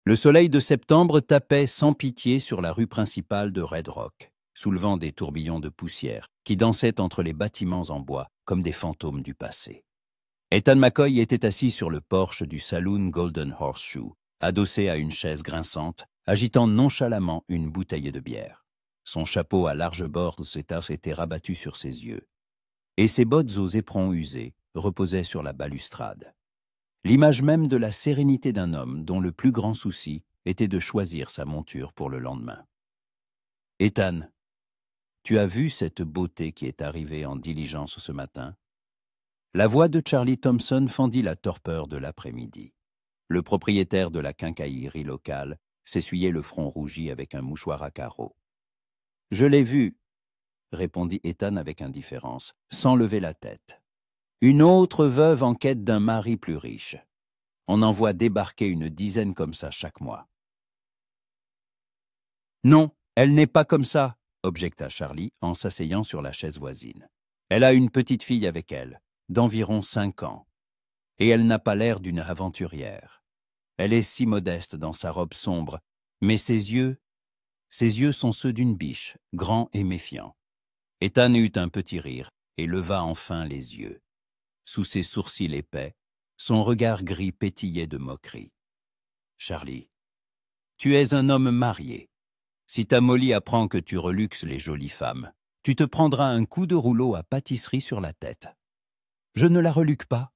Le soleil de septembre tapait sans pitié sur la rue principale de Red Rock, soulevant des tourbillons de poussière qui dansaient entre les bâtiments en bois comme des fantômes du passé. Ethan McCoy était assis sur le porche du saloon Golden Horseshoe, adossé à une chaise grinçante, agitant nonchalamment une bouteille de bière. Son chapeau à large bord s'était rabattu sur ses yeux, et ses bottes aux éperons usés reposaient sur la balustrade. L'image même de la sérénité d'un homme dont le plus grand souci était de choisir sa monture pour le lendemain. « Ethan, tu as vu cette beauté qui est arrivée en diligence ce matin ?» La voix de Charlie Thompson fendit la torpeur de l'après-midi. Le propriétaire de la quincaillerie locale s'essuyait le front rougi avec un mouchoir à carreaux. « Je l'ai vu, » répondit Ethan avec indifférence, sans lever la tête. « Une autre veuve en quête d'un mari plus riche. On en voit débarquer une dizaine comme ça chaque mois. »« Non, elle n'est pas comme ça, » objecta Charlie en s'asseyant sur la chaise voisine. « Elle a une petite fille avec elle, d'environ 5 ans, et elle n'a pas l'air d'une aventurière. Elle est si modeste dans sa robe sombre, mais ses yeux sont ceux d'une biche, grands et méfiants. » Ethan eut un petit rire et leva enfin les yeux. Sous ses sourcils épais, son regard gris pétillait de moquerie. « Charlie, tu es un homme marié. Si ta Molly apprend que tu reluxes les jolies femmes, tu te prendras un coup de rouleau à pâtisserie sur la tête. »« Je ne la reluque pas, »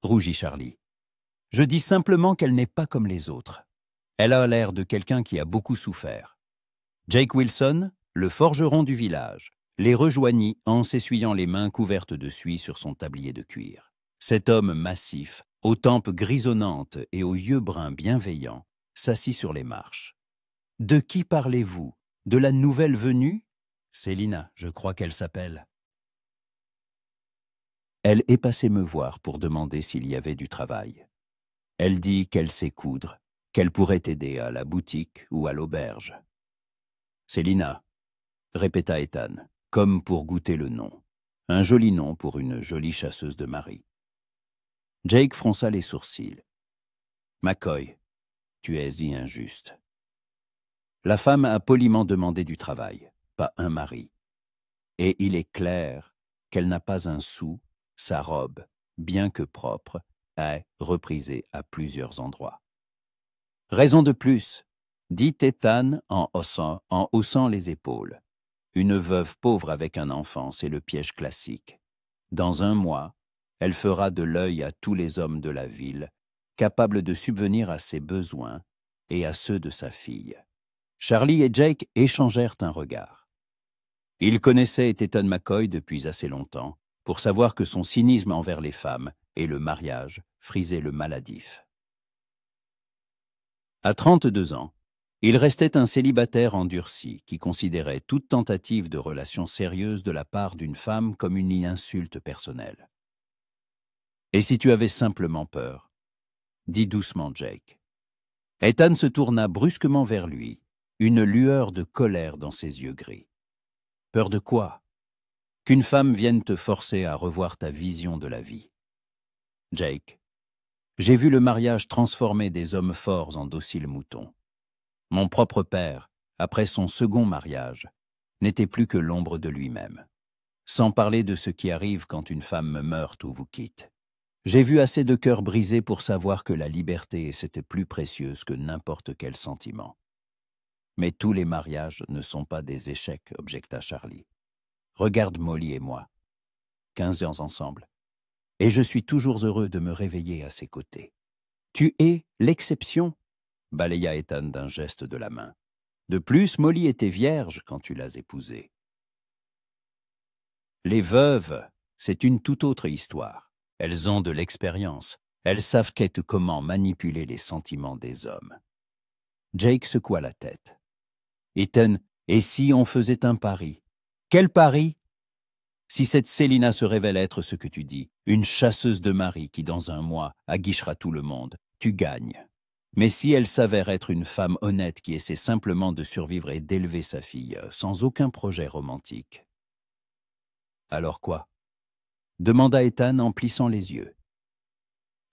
rougit Charlie. « Je dis simplement qu'elle n'est pas comme les autres. Elle a l'air de quelqu'un qui a beaucoup souffert. » Jake Wilson, le forgeron du village, les rejoignit en s'essuyant les mains couvertes de suie sur son tablier de cuir. Cet homme massif, aux tempes grisonnantes et aux yeux bruns bienveillants, s'assit sur les marches. « De qui parlez-vous? De la nouvelle venue ?»« Célina, je crois qu'elle s'appelle. » Elle est passée me voir pour demander s'il y avait du travail. Elle dit qu'elle sait coudre, qu'elle pourrait aider à la boutique ou à l'auberge. « Célina, » répéta Ethan, comme pour goûter le nom. Un joli nom pour une jolie chasseuse de mari. Jake fronça les sourcils. « McCoy, tu es si injuste. » La femme a poliment demandé du travail, pas un mari. Et il est clair qu'elle n'a pas un sou, sa robe, bien que propre, est reprisée à plusieurs endroits. « Raison de plus, » dit Ethan en haussant les épaules. Une veuve pauvre avec un enfant, c'est le piège classique. Dans un mois, elle fera de l'œil à tous les hommes de la ville, capables de subvenir à ses besoins et à ceux de sa fille. Charlie et Jake échangèrent un regard. Ils connaissaient Ethan McCoy depuis assez longtemps pour savoir que son cynisme envers les femmes et le mariage frisaient le maladif. À 32 ans, il restait un célibataire endurci qui considérait toute tentative de relation sérieuse de la part d'une femme comme une insulte personnelle. « Et si tu avais simplement peur ?» dit doucement Jake. Ethan se tourna brusquement vers lui, une lueur de colère dans ses yeux gris. « Peur de quoi ? Qu'une femme vienne te forcer à revoir ta vision de la vie. » Jake, j'ai vu le mariage transformer des hommes forts en dociles moutons. Mon propre père, après son second mariage, n'était plus que l'ombre de lui-même. Sans parler de ce qui arrive quand une femme meurt ou vous quitte. J'ai vu assez de cœurs brisés pour savoir que la liberté c'était plus précieuse que n'importe quel sentiment. Mais tous les mariages ne sont pas des échecs, objecta Charlie. Regarde Molly et moi, 15 ans ensemble, et je suis toujours heureux de me réveiller à ses côtés. Tu es l'exception, balaya Ethan d'un geste de la main. De plus, Molly était vierge quand tu l'as épousée. Les veuves, c'est une toute autre histoire. Elles ont de l'expérience. Elles savent comment manipuler les sentiments des hommes. Jake secoua la tête. Ethan, et si on faisait un pari? Quel pari? Si cette Célina se révèle être ce que tu dis, une chasseuse de mari qui, dans un mois, aguichera tout le monde, tu gagnes. Mais si elle s'avère être une femme honnête qui essaie simplement de survivre et d'élever sa fille, sans aucun projet romantique. Alors quoi? Demanda Ethan en plissant les yeux.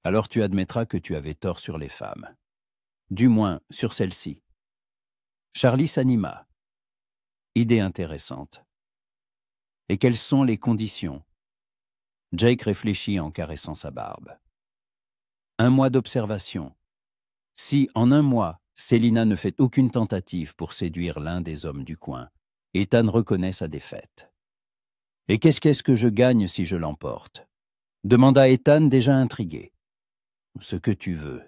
Alors tu admettras que tu avais tort sur les femmes. Du moins, sur celle-ci. Charlie s'anima. Idée intéressante. Et quelles sont les conditions? Jake réfléchit en caressant sa barbe. 1 mois d'observation. Si, en 1 mois, Célina ne fait aucune tentative pour séduire l'un des hommes du coin, Ethan reconnaît sa défaite. « Et qu'est-ce que je gagne si je l'emporte » demanda Ethan déjà intrigué. « Ce que tu veux. »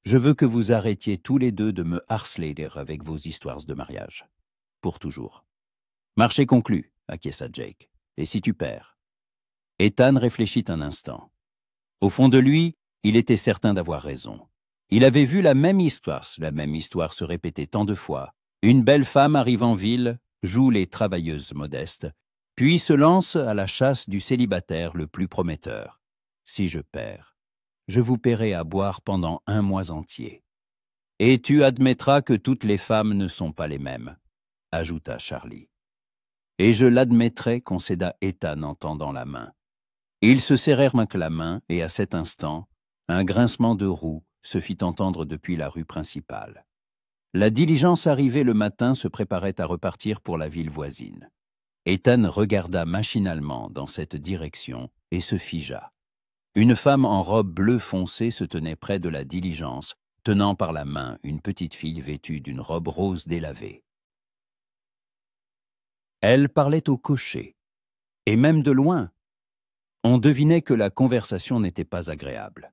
« Je veux que vous arrêtiez tous les deux de me harceler avec vos histoires de mariage. Pour toujours. »« Marché conclu, » acquiesça Jake. « Et si tu perds ?» Ethan réfléchit un instant. Au fond de lui, il était certain d'avoir raison. Il avait vu la même histoire se répéter tant de fois. Une belle femme arrive en ville, joue les travailleuses modestes, puis se lance à la chasse du célibataire le plus prometteur. Si je perds, je vous paierai à boire pendant 1 mois entier. Et tu admettras que toutes les femmes ne sont pas les mêmes, ajouta Charlie. Et je l'admettrai, concéda Ethan en tendant la main. Ils se serrèrent main que la main, et à cet instant, un grincement de roues se fit entendre depuis la rue principale. La diligence arrivée le matin se préparait à repartir pour la ville voisine. Ethan regarda machinalement dans cette direction et se figea. Une femme en robe bleu foncé se tenait près de la diligence, tenant par la main une petite fille vêtue d'une robe rose délavée. Elle parlait au cocher, et même de loin. On devinait que la conversation n'était pas agréable.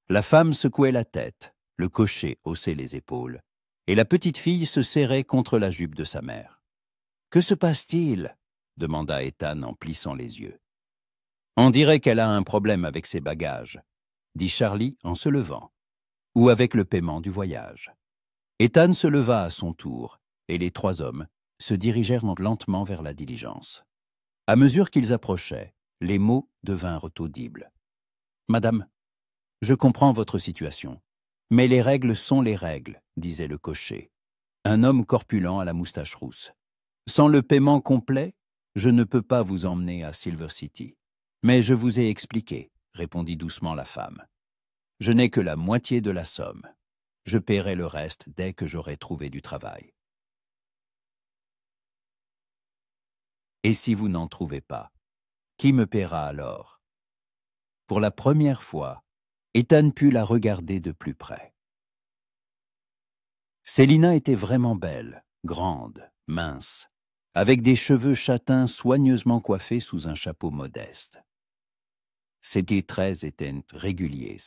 La femme secouait la tête, le cocher haussait les épaules, et la petite fille se serrait contre la jupe de sa mère. « Que se passe-t-il » demanda Ethan en plissant les yeux. « On dirait qu'elle a un problème avec ses bagages » dit Charlie en se levant. « Ou avec le paiement du voyage. » Ethan se leva à son tour, et les 3 hommes se dirigèrent lentement vers la diligence. À mesure qu'ils approchaient, les mots devinrent audibles. « Madame, je comprends votre situation, mais les règles sont les règles, » disait le cocher, un homme corpulent à la moustache rousse. « Sans le paiement complet, je ne peux pas vous emmener à Silver City. »« Mais je vous ai expliqué, » répondit doucement la femme. « Je n'ai que la moitié de la somme. Je paierai le reste dès que j'aurai trouvé du travail. »« Et si vous n'en trouvez pas, qui me paiera alors ?» Pour la première fois, Ethan put la regarder de plus près. Célina était vraiment belle, grande, mince, avec des cheveux châtains soigneusement coiffés sous un chapeau modeste. Ses traits étaient réguliers,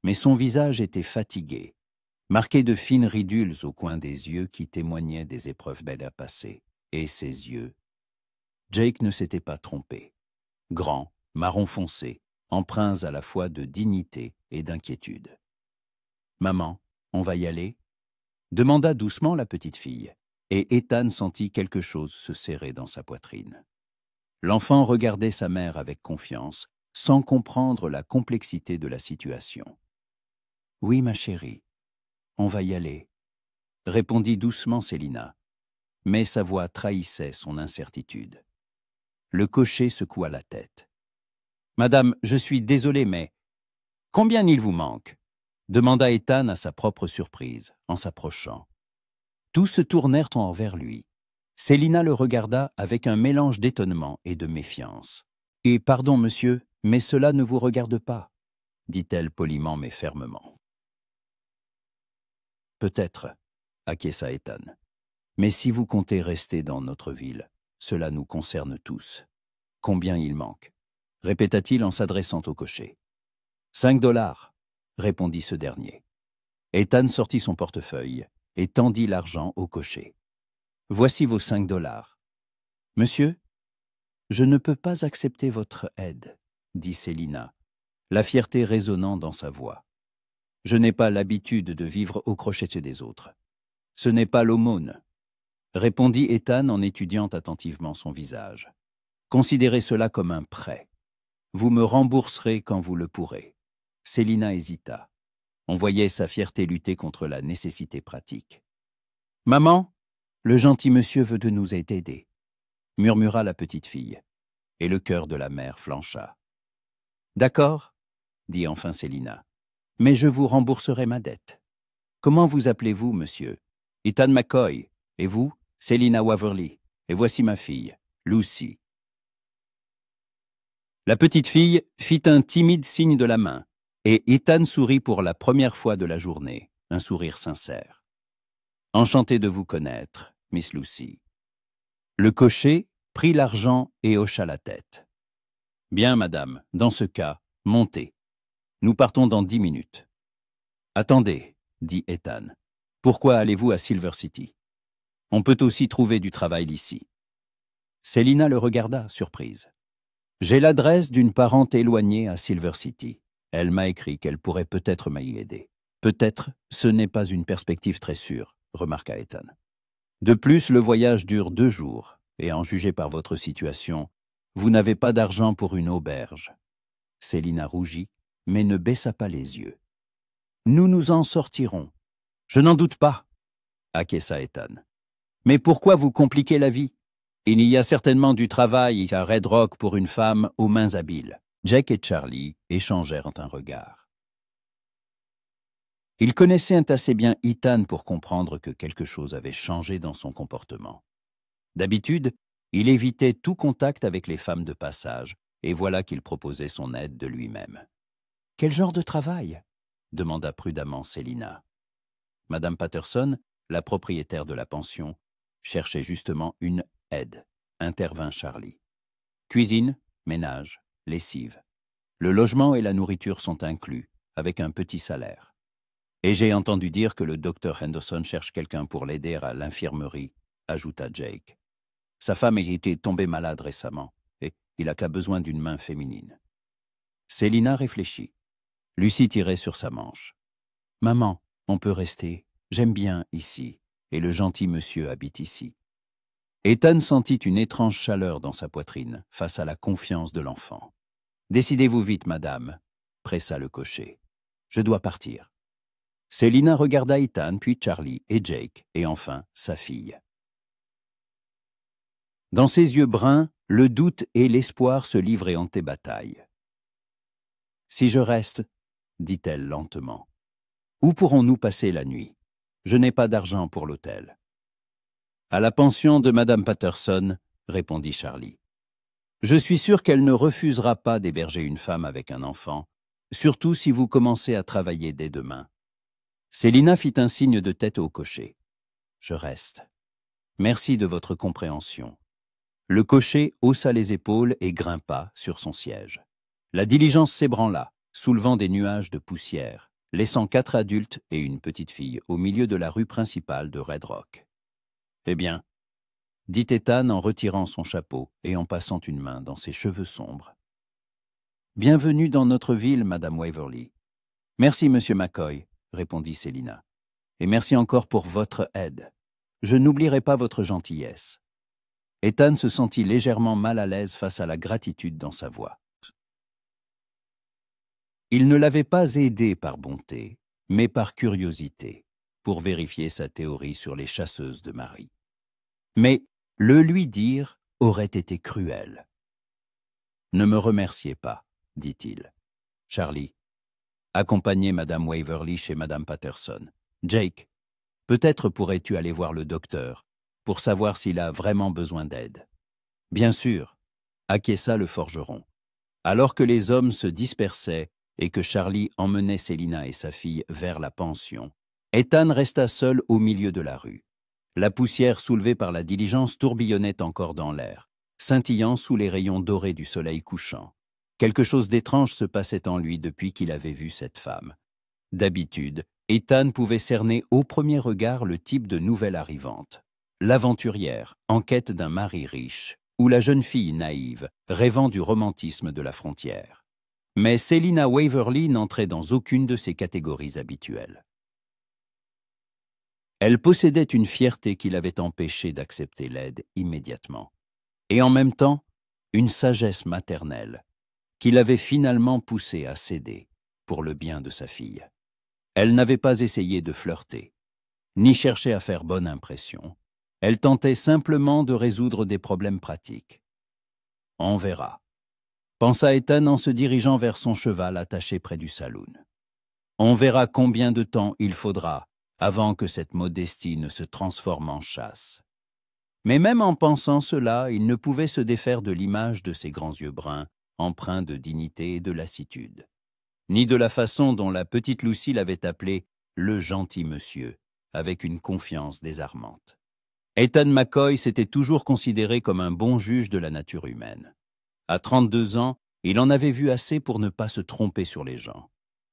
mais son visage était fatigué, marqué de fines ridules au coin des yeux qui témoignaient des épreuves belles à passer. Et ses yeux. Jake ne s'était pas trompé. Grands, marron foncé, empreints à la fois de dignité et d'inquiétude. « Maman, on va y aller ?» demanda doucement la petite fille, et Ethan sentit quelque chose se serrer dans sa poitrine. L'enfant regardait sa mère avec confiance, sans comprendre la complexité de la situation. « Oui, ma chérie, on va y aller, » répondit doucement Célina, mais sa voix trahissait son incertitude. Le cocher secoua la tête. « Madame, je suis désolé, mais combien il vous manque ?» demanda Ethan à sa propre surprise, en s'approchant. Tous se tournèrent envers lui. Célina le regarda avec un mélange d'étonnement et de méfiance. « Et pardon, monsieur, mais cela ne vous regarde pas, » dit-elle poliment mais fermement. « Peut-être, » acquiesça Ethan. « Mais si vous comptez rester dans notre ville, cela nous concerne tous. Combien il manque ?» répéta-t-il en s'adressant au cocher. « 5 $, répondit ce dernier. Ethan sortit son portefeuille et tendit l'argent au cocher. « Voici vos 5 $. Monsieur, je ne peux pas accepter votre aide, » dit Célina, la fierté résonnant dans sa voix. « Je n'ai pas l'habitude de vivre au crochet des autres. Ce n'est pas l'aumône, » répondit Ethan en étudiant attentivement son visage. « Considérez cela comme un prêt. Vous me rembourserez quand vous le pourrez. » Célina hésita. On voyait sa fierté lutter contre la nécessité pratique. « Maman, le gentil monsieur veut de nous aider, » murmura la petite fille, et le cœur de la mère flancha. « D'accord, » dit enfin Célina, mais je vous rembourserai ma dette. Comment vous appelez-vous, monsieur? Ethan McCoy. Et vous? Selina Waverly. Et voici ma fille, Lucy. La petite fille fit un timide signe de la main, et Ethan sourit pour la première fois de la journée, un sourire sincère. Enchanté de vous connaître, Miss Lucy. Le cocher prit l'argent et hocha la tête. Bien, madame, dans ce cas, montez. Nous partons dans 10 minutes. Attendez, dit Ethan. Pourquoi allez-vous à Silver City? On peut aussi trouver du travail ici. Selina le regarda, surprise. J'ai l'adresse d'une parente éloignée à Silver City. Elle m'a écrit qu'elle pourrait peut-être m'y aider. Peut-être, ce n'est pas une perspective très sûre, remarqua Ethan. De plus, le voyage dure 2 jours, et en juger par votre situation, vous n'avez pas d'argent pour une auberge. Selina rougit, mais ne baissa pas les yeux. Nous nous en sortirons. Je n'en doute pas, acquiesça Ethan. Mais pourquoi vous compliquer la vie? Il y a certainement du travail à Red Rock pour une femme aux mains habiles. Jake et Charlie échangèrent un regard. Ils connaissaient assez bien Ethan pour comprendre que quelque chose avait changé dans son comportement. D'habitude, il évitait tout contact avec les femmes de passage, et voilà qu'il proposait son aide de lui-même. « Quel genre de travail ?» demanda prudemment Selina. Madame Patterson, la propriétaire de la pension, cherchait justement une aide, intervint Charlie. Cuisine, ménage, lessive. Le logement et la nourriture sont inclus, avec un petit salaire. Et j'ai entendu dire que le docteur Henderson cherche quelqu'un pour l'aider à l'infirmerie, ajouta Jake. Sa femme était tombée malade récemment, et il a qu'à besoin d'une main féminine. Selina réfléchit. Lucie tirait sur sa manche. « Maman, on peut rester. J'aime bien ici, et le gentil monsieur habite ici. » Ethan sentit une étrange chaleur dans sa poitrine face à la confiance de l'enfant. « Décidez-vous vite, madame, » pressa le cocher. « Je dois partir. » Selina regarda Ethan, puis Charlie et Jake, et enfin sa fille. Dans ses yeux bruns, le doute et l'espoir se livraient en tes batailles. « Si je reste, » dit-elle lentement, « où pourrons-nous passer la nuit? Je n'ai pas d'argent pour l'hôtel. » « À la pension de Madame Patterson, » répondit Charlie. « Je suis sûr qu'elle ne refusera pas d'héberger une femme avec un enfant, surtout si vous commencez à travailler dès demain. » Selina fit un signe de tête au cocher. « Je reste. Merci de votre compréhension. » Le cocher haussa les épaules et grimpa sur son siège. La diligence s'ébranla, soulevant des nuages de poussière, laissant 4 adultes et une petite fille au milieu de la rue principale de Red Rock. « Eh bien, » dit Ethan en retirant son chapeau et en passant une main dans ses cheveux sombres. « Bienvenue dans notre ville, Madame Waverly. »« Merci, Monsieur McCoy, » répondit Selina. « Et merci encore pour votre aide. Je n'oublierai pas votre gentillesse. » Ethan se sentit légèrement mal à l'aise face à la gratitude dans sa voix. Il ne l'avait pas aidé par bonté, mais par curiosité, pour vérifier sa théorie sur les chasseuses de Marie. Mais le lui dire aurait été cruel. « Ne me remerciez pas, » dit-il. « Charlie, accompagnez Madame Waverly chez Madame Patterson. Jake, peut-être pourrais-tu aller voir le docteur pour savoir s'il a vraiment besoin d'aide. »« Bien sûr, » acquiesça le forgeron. Alors que les hommes se dispersaient et que Charlie emmenait Selina et sa fille vers la pension, Ethan resta seul au milieu de la rue. La poussière soulevée par la diligence tourbillonnait encore dans l'air, scintillant sous les rayons dorés du soleil couchant. Quelque chose d'étrange se passait en lui depuis qu'il avait vu cette femme. D'habitude, Ethan pouvait cerner au premier regard le type de nouvelle arrivante. L'aventurière, en quête d'un mari riche, ou la jeune fille naïve, rêvant du romantisme de la frontière. Mais Selina Waverly n'entrait dans aucune de ces catégories habituelles. Elle possédait une fierté qui l'avait empêchée d'accepter l'aide immédiatement, et en même temps, une sagesse maternelle qui l'avait finalement poussée à céder pour le bien de sa fille. Elle n'avait pas essayé de flirter, ni cherché à faire bonne impression. Elle tentait simplement de résoudre des problèmes pratiques. « On verra », pensa Ethan en se dirigeant vers son cheval attaché près du saloon. On verra combien de temps il faudra avant que cette modestie ne se transforme en chasse. » Mais même en pensant cela, il ne pouvait se défaire de l'image de ses grands yeux bruns, empreints de dignité et de lassitude, ni de la façon dont la petite Lucy l'avait appelé « le gentil monsieur », avec une confiance désarmante. Ethan McCoy s'était toujours considéré comme un bon juge de la nature humaine. À 32 ans, il en avait vu assez pour ne pas se tromper sur les gens.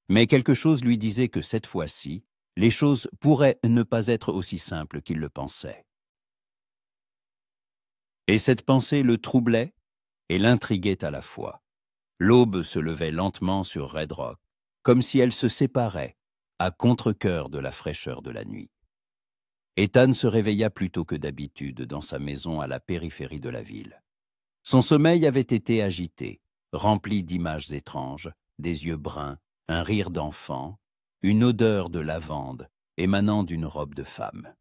Mais quelque chose lui disait que cette fois-ci, les choses pourraient ne pas être aussi simples qu'il le pensait. Et cette pensée le troublait et l'intriguait à la fois. L'aube se levait lentement sur Red Rock, comme si elle se séparait, à contre-cœur de la fraîcheur de la nuit. Ethan se réveilla plus tôt que d'habitude dans sa maison à la périphérie de la ville. Son sommeil avait été agité, rempli d'images étranges, des yeux bruns, un rire d'enfant, une odeur de lavande émanant d'une robe de femme.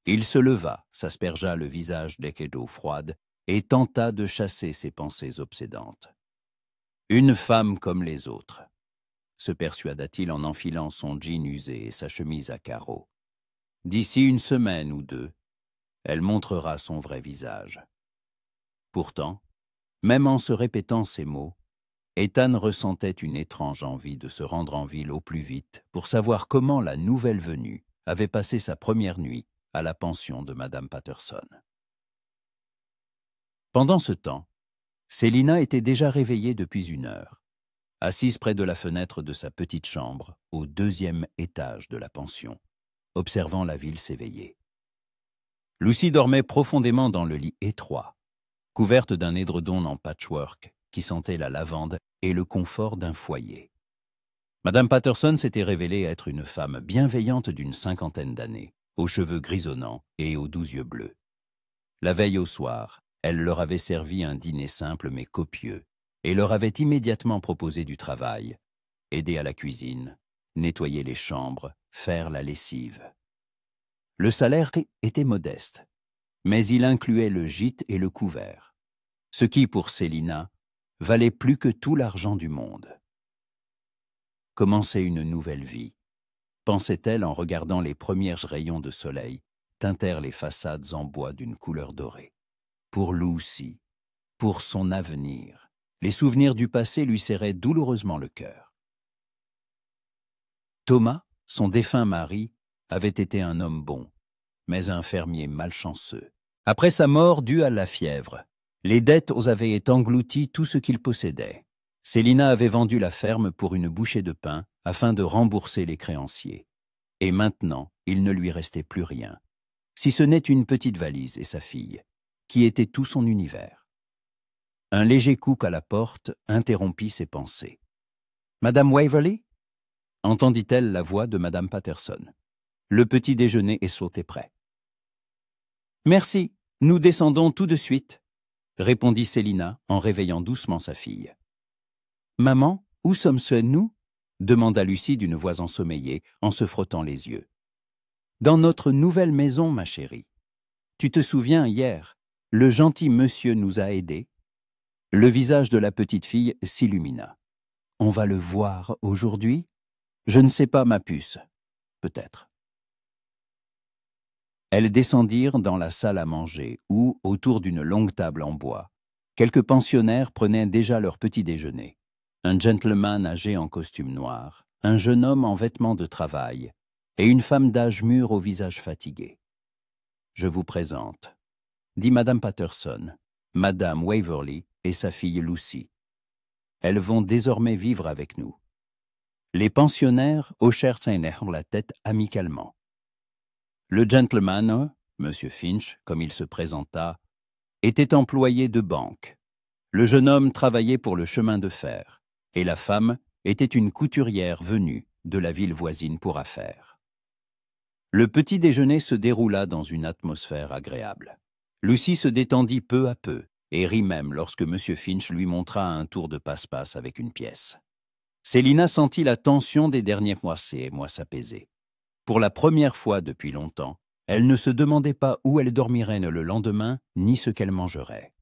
Il se leva, s'aspergea le visage d'eau froide et tenta de chasser ses pensées obsédantes. Une femme comme les autres, se persuada-t-il en enfilant son jean usé et sa chemise à carreaux. D'ici une semaine ou deux, elle montrera son vrai visage. Pourtant, même en se répétant ces mots, Ethan ressentait une étrange envie de se rendre en ville au plus vite pour savoir comment la nouvelle venue avait passé sa première nuit à la pension de Madame Patterson. Pendant ce temps, Célina était déjà réveillée depuis 1 heure, assise près de la fenêtre de sa petite chambre au 2e étage de la pension, observant la ville s'éveiller. Lucy dormait profondément dans le lit étroit, couverte d'un édredon en patchwork qui sentait la lavande et le confort d'un foyer. Madame Patterson s'était révélée être une femme bienveillante d'une 50aine d'années, aux cheveux grisonnants et aux doux yeux bleus. La veille au soir, elle leur avait servi un dîner simple mais copieux et leur avait immédiatement proposé du travail, aider à la cuisine, nettoyer les chambres, faire la lessive. Le salaire était modeste, mais il incluait le gîte et le couvert, ce qui, pour Célina, valait plus que tout l'argent du monde. Commencer une nouvelle vie, pensait-elle en regardant les premiers rayons de soleil teintèrent les façades en bois d'une couleur dorée. Pour Lucy, pour son avenir, les souvenirs du passé lui serraient douloureusement le cœur. Thomas, son défunt mari, avait été un homme bon, mais un fermier malchanceux. Après sa mort due à la fièvre, les dettes avaient englouti tout ce qu'il possédait. Célina avait vendu la ferme pour une bouchée de pain afin de rembourser les créanciers. Et maintenant, il ne lui restait plus rien, si ce n'est une petite valise et sa fille, qui était tout son univers. Un léger couc à la porte interrompit ses pensées. « Madame Waverly » entendit-elle la voix de Madame Patterson. Le petit déjeuner est sauté prêt. « Merci, nous descendons tout de suite » répondit Célina en réveillant doucement sa fille. « Maman, où sommes-nous » demanda Lucie d'une voix ensommeillée en se frottant les yeux. « Dans notre nouvelle maison, ma chérie. Tu te souviens, hier, le gentil monsieur nous a aidés ?» Le visage de la petite fille s'illumina. « On va le voir aujourd'hui ? Je ne sais pas, ma puce. Peut-être. » Elles descendirent dans la salle à manger où, autour d'une longue table en bois, quelques pensionnaires prenaient déjà leur petit déjeuner. Un gentleman âgé en costume noir, un jeune homme en vêtements de travail et une femme d'âge mûr au visage fatigué. « Je vous présente, » dit Madame Patterson, Madame Waverly et sa fille Lucy. Elles vont désormais vivre avec nous. Les pensionnaires hochèrent la tête amicalement. Le gentleman, Monsieur Finch, comme il se présenta, était employé de banque. Le jeune homme travaillait pour le chemin de fer, et la femme était une couturière venue de la ville voisine pour affaires. Le petit déjeuner se déroula dans une atmosphère agréable. Lucy se détendit peu à peu et rit même lorsque Monsieur Finch lui montra un tour de passe-passe avec une pièce. Célina sentit la tension des derniers mois s'apaiser. Pour la première fois depuis longtemps, elle ne se demandait pas où elle dormirait le lendemain, ni ce qu'elle mangerait.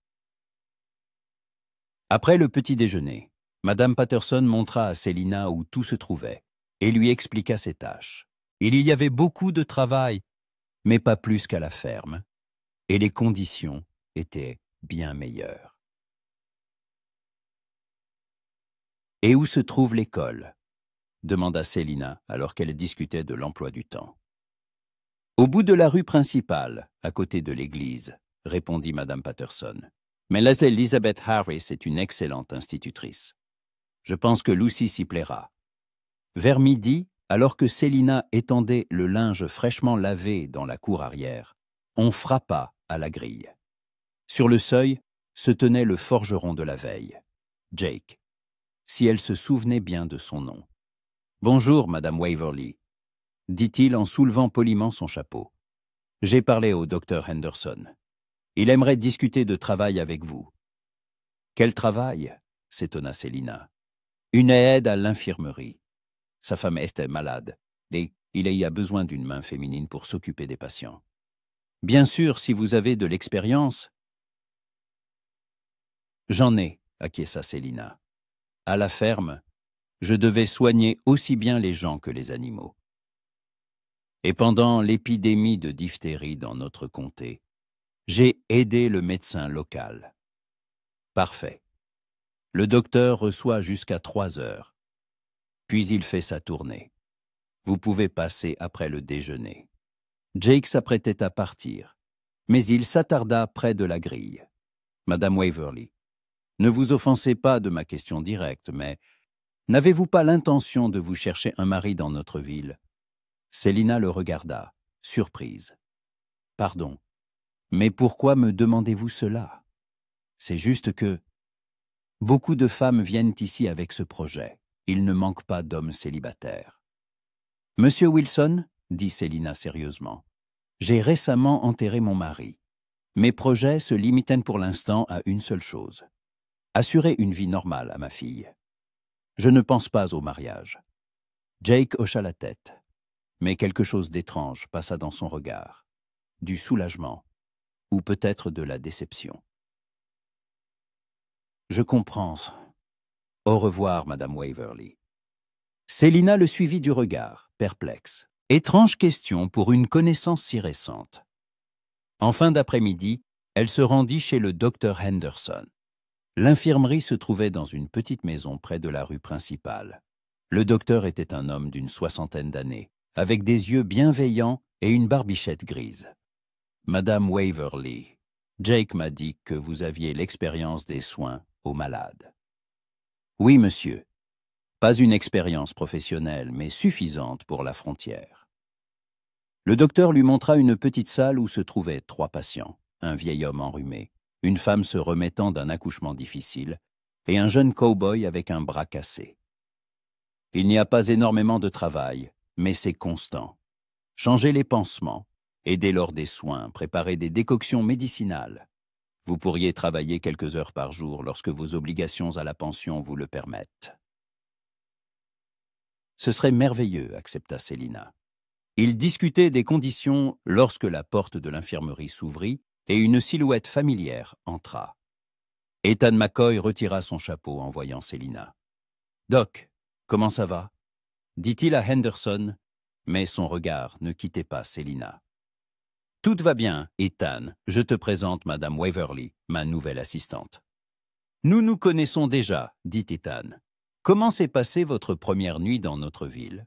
Après le petit déjeuner, Madame Patterson montra à Célina où tout se trouvait, et lui expliqua ses tâches. Il y avait beaucoup de travail, mais pas plus qu'à la ferme, et les conditions étaient bien meilleures. « Et où se trouve l'école ?» demanda Célina alors qu'elle discutait de l'emploi du temps. « Au bout de la rue principale, à côté de l'église, » répondit Madame Patterson. « Mais Elizabeth Harris est une excellente institutrice. Je pense que Lucy s'y plaira. » Vers midi, alors que Célina étendait le linge fraîchement lavé dans la cour arrière, on frappa à la grille. Sur le seuil se tenait le forgeron de la veille, Jake, si elle se souvenait bien de son nom. « Bonjour, Madame Waverly », dit-il en soulevant poliment son chapeau. « J'ai parlé au docteur Henderson. Il aimerait discuter de travail avec vous. »« Quel travail ?» s'étonna Célina. « Une aide à l'infirmerie. Sa femme était malade et il y a besoin d'une main féminine pour s'occuper des patients. Bien sûr, si vous avez de l'expérience. »« J'en ai, » acquiesça Célina. « À la ferme, je devais soigner aussi bien les gens que les animaux. Et pendant l'épidémie de diphtérie dans notre comté, j'ai aidé le médecin local. Parfait. Le docteur reçoit jusqu'à 3 heures. Puis il fait sa tournée. Vous pouvez passer après le déjeuner. » Jake s'apprêtait à partir, mais il s'attarda près de la grille. « Madame Waverly, ne vous offensez pas de ma question directe, mais n'avez-vous pas l'intention de vous chercher un mari dans notre ville ?» Célina le regarda, surprise. « Pardon, mais pourquoi me demandez-vous cela? C'est juste que beaucoup de femmes viennent ici avec ce projet. Il ne manque pas d'hommes célibataires. »« Monsieur Wilson, » dit Célina sérieusement, « j'ai récemment enterré mon mari. Mes projets se limitent pour l'instant à une seule chose. Assurer une vie normale à ma fille. Je ne pense pas au mariage. » Jake hocha la tête, mais quelque chose d'étrange passa dans son regard. Du soulagement, ou peut-être de la déception. « Je comprends. Au revoir, Madame Waverly. » Célina le suivit du regard, perplexe. Étrange question pour une connaissance si récente. En fin d'après-midi, elle se rendit chez le docteur Henderson. L'infirmerie se trouvait dans une petite maison près de la rue principale. Le docteur était un homme d'une 60aine d'années, avec des yeux bienveillants et une barbichette grise. « Madame Waverly, Jake m'a dit que vous aviez l'expérience des soins aux malades. »« Oui, monsieur. Pas une expérience professionnelle, mais suffisante pour la frontière. » Le docteur lui montra une petite salle où se trouvaient 3 patients, un vieil homme enrhumé, une femme se remettant d'un accouchement difficile et un jeune cow-boy avec un bras cassé. « Il n'y a pas énormément de travail, mais c'est constant. Changer les pansements, aider lors des soins, préparer des décoctions médicinales. Vous pourriez travailler quelques heures par jour lorsque vos obligations à la pension vous le permettent. » « Ce serait merveilleux, » accepta Célina. Ils discutaient des conditions lorsque la porte de l'infirmerie s'ouvrit et une silhouette familière entra. Ethan McCoy retira son chapeau en voyant Célina. « Doc, comment ça va ?» dit-il à Henderson, mais son regard ne quittait pas Célina. « Tout va bien, Ethan. Je te présente Madame Waverly, ma nouvelle assistante. »« Nous nous connaissons déjà, » dit Ethan. « Comment s'est passée votre première nuit dans notre ville ?»«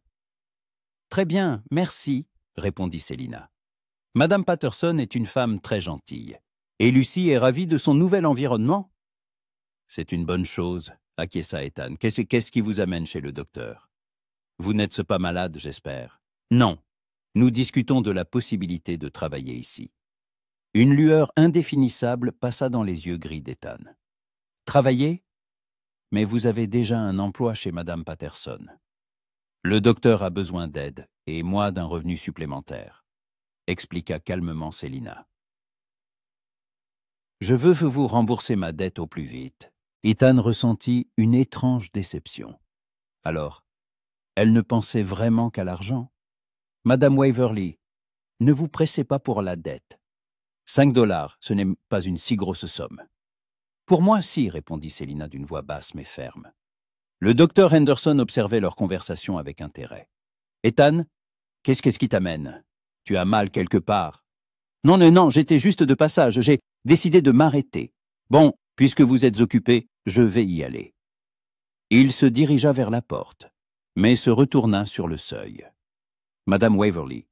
Très bien, merci, » répondit Célina. « Madame Patterson est une femme très gentille. Et Lucy est ravie de son nouvel environnement ?»« C'est une bonne chose, » acquiesça Ethan. « Qu'est-ce qui vous amène chez le docteur? Vous n'êtes pas malade, j'espère. »« Non. Nous discutons de la possibilité de travailler ici. » Une lueur indéfinissable passa dans les yeux gris d'Ethan. « Travailler? Mais vous avez déjà un emploi chez Madame Patterson. »« Le docteur a besoin d'aide, et moi d'un revenu supplémentaire, » expliqua calmement Célina. « Je veux vous rembourser ma dette au plus vite. » Ethan ressentit une étrange déception. Alors, elle ne pensait vraiment qu'à l'argent. « Madame Waverly, ne vous pressez pas pour la dette. 5 $, ce n'est pas une si grosse somme. »« Pour moi, si, » répondit Célina d'une voix basse mais ferme. Le docteur Henderson observait leur conversation avec intérêt. « Ethan, qu'est-ce qui t'amène? Tu as mal quelque part? »« Non, non, non, j'étais juste de passage. J'ai décidé de m'arrêter. Bon, puisque vous êtes occupé, je vais y aller. » Il se dirigea vers la porte, mais se retourna sur le seuil. « Madame Waverly,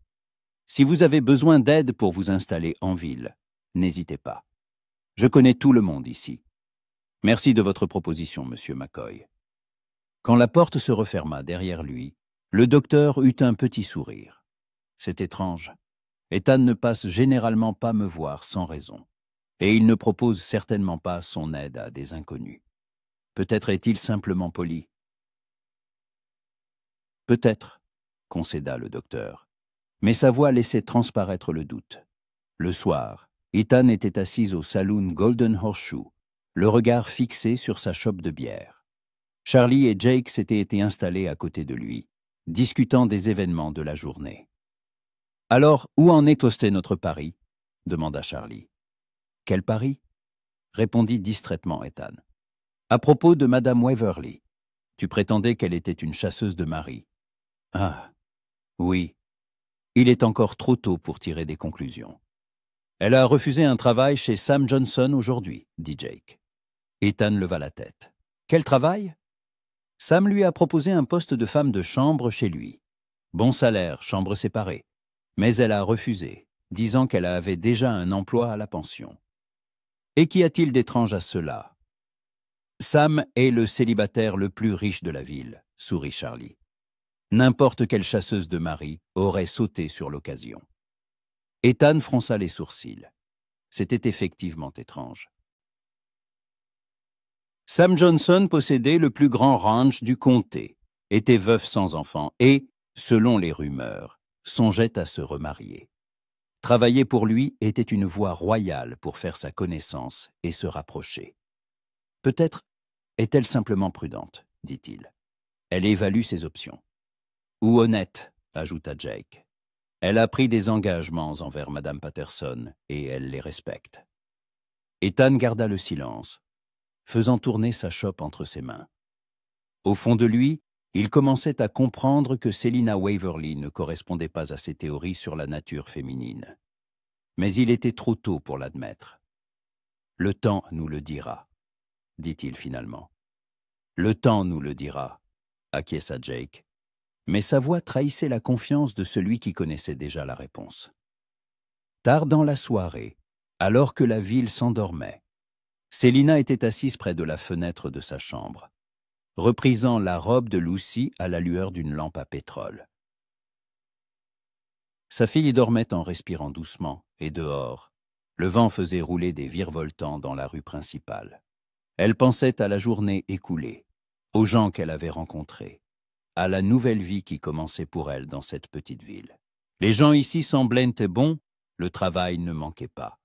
si vous avez besoin d'aide pour vous installer en ville, n'hésitez pas. Je connais tout le monde ici. Merci de votre proposition, Monsieur McCoy. » Quand la porte se referma derrière lui, le docteur eut un petit sourire. « C'est étrange. Ethan ne passe généralement pas me voir sans raison, et il ne propose certainement pas son aide à des inconnus. Peut-être est-il simplement poli. »« Peut-être, » concéda le docteur, mais sa voix laissait transparaître le doute. Le soir, Ethan était assis au saloon Golden Horseshoe, le regard fixé sur sa chope de bière. Charlie et Jake s'étaient été installés à côté de lui, discutant des événements de la journée. « Alors, où en est toasté notre pari ?» demanda Charlie. « Quel pari ?» répondit distraitement Ethan. « À propos de Madame Waverly. Tu prétendais qu'elle était une chasseuse de mari. »« Ah, oui. Il est encore trop tôt pour tirer des conclusions. »« Elle a refusé un travail chez Sam Johnson aujourd'hui, » dit Jake. Ethan leva la tête. « Quel travail ?» Sam lui a proposé un poste de femme de chambre chez lui. Bon salaire, chambre séparée. Mais elle a refusé, disant qu'elle avait déjà un emploi à la pension. Et qu'y a-t-il d'étrange à cela? Sam est le célibataire le plus riche de la ville, sourit Charlie. N'importe quelle chasseuse de mari aurait sauté sur l'occasion. Ethan fronça les sourcils. C'était effectivement étrange. Sam Johnson possédait le plus grand ranch du comté, était veuf sans enfant et, selon les rumeurs, songeait à se remarier. Travailler pour lui était une voie royale pour faire sa connaissance et se rapprocher. Peut-être est-elle simplement prudente, dit-il. Elle évalue ses options. Ou honnête, ajouta Jake. Elle a pris des engagements envers Madame Patterson et elle les respecte. Ethan garda le silence, faisant tourner sa chope entre ses mains. Au fond de lui, il commençait à comprendre que Selina Waverly ne correspondait pas à ses théories sur la nature féminine. Mais il était trop tôt pour l'admettre. « Le temps nous le dira », dit-il finalement. « Le temps nous le dira », acquiesça Jake, mais sa voix trahissait la confiance de celui qui connaissait déjà la réponse. Tard dans la soirée, alors que la ville s'endormait, Selina était assise près de la fenêtre de sa chambre, reprisant la robe de Lucy à la lueur d'une lampe à pétrole. Sa fille dormait en respirant doucement, et dehors, le vent faisait rouler des virevoltants dans la rue principale. Elle pensait à la journée écoulée, aux gens qu'elle avait rencontrés, à la nouvelle vie qui commençait pour elle dans cette petite ville. Les gens ici semblaient bons, le travail ne manquait pas.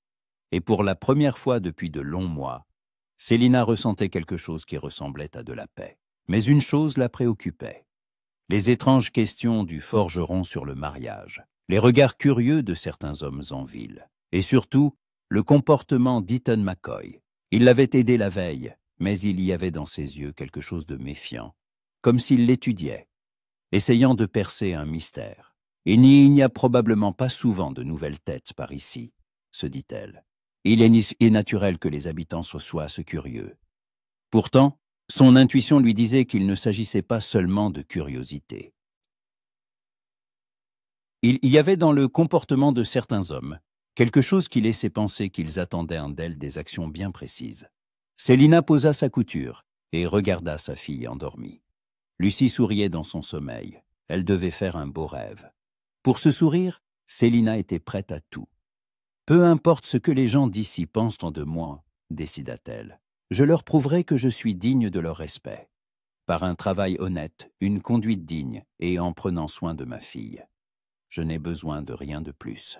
Et pour la première fois depuis de longs mois, Selina ressentait quelque chose qui ressemblait à de la paix. Mais une chose la préoccupait. Les étranges questions du forgeron sur le mariage, les regards curieux de certains hommes en ville, et surtout, le comportement d'Ethan McCoy. Il l'avait aidé la veille, mais il y avait dans ses yeux quelque chose de méfiant, comme s'il l'étudiait, essayant de percer un mystère. Il n'y a probablement pas souvent de nouvelles têtes par ici, se dit-elle. Il est naturel que les habitants soient curieux. Pourtant, son intuition lui disait qu'il ne s'agissait pas seulement de curiosité. Il y avait dans le comportement de certains hommes quelque chose qui laissait penser qu'ils attendaient d'elle des actions bien précises. Selina posa sa couture et regarda sa fille endormie. Lucy souriait dans son sommeil. Elle devait faire un beau rêve. Pour ce sourire, Selina était prête à tout. « Peu importe ce que les gens d'ici pensent de moi, » décida-t-elle. « Je leur prouverai que je suis digne de leur respect. Par un travail honnête, une conduite digne et en prenant soin de ma fille. Je n'ai besoin de rien de plus. »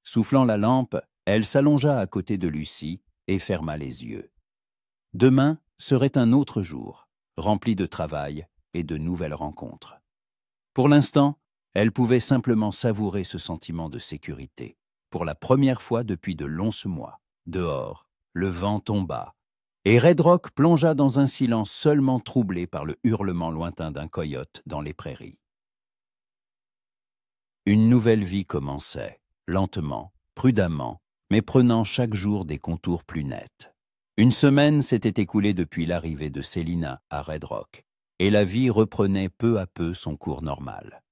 Soufflant la lampe, elle s'allongea à côté de Lucy et ferma les yeux. Demain serait un autre jour, rempli de travail et de nouvelles rencontres. Pour l'instant, elle pouvait simplement savourer ce sentiment de sécurité. Pour la première fois depuis de longs mois, dehors, le vent tomba, Et Red Rock plongea dans un silence seulement troublé par le hurlement lointain d'un coyote dans les prairies. Une nouvelle vie commençait, lentement, prudemment, mais prenant chaque jour des contours plus nets. Une semaine s'était écoulée depuis l'arrivée de Selina à Red Rock, et la vie reprenait peu à peu son cours normal.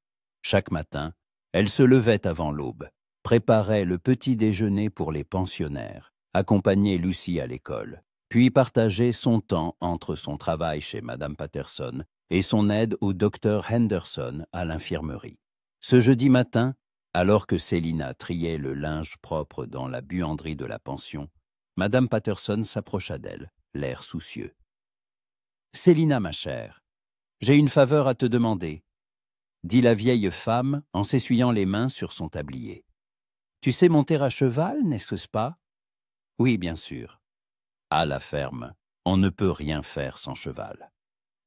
Chaque matin, elle se levait avant l'aube, préparait le petit déjeuner pour les pensionnaires, accompagnait Lucy à l'école, puis partageait son temps entre son travail chez Madame Patterson et son aide au docteur Henderson à l'infirmerie. Ce jeudi matin, alors que Selina triait le linge propre dans la buanderie de la pension, Madame Patterson s'approcha d'elle, l'air soucieux. « Selina, ma chère, j'ai une faveur à te demander, » dit la vieille femme en s'essuyant les mains sur son tablier. « Tu sais monter à cheval, n'est-ce pas ?»« Oui, bien sûr. »« À la ferme, on ne peut rien faire sans cheval. »«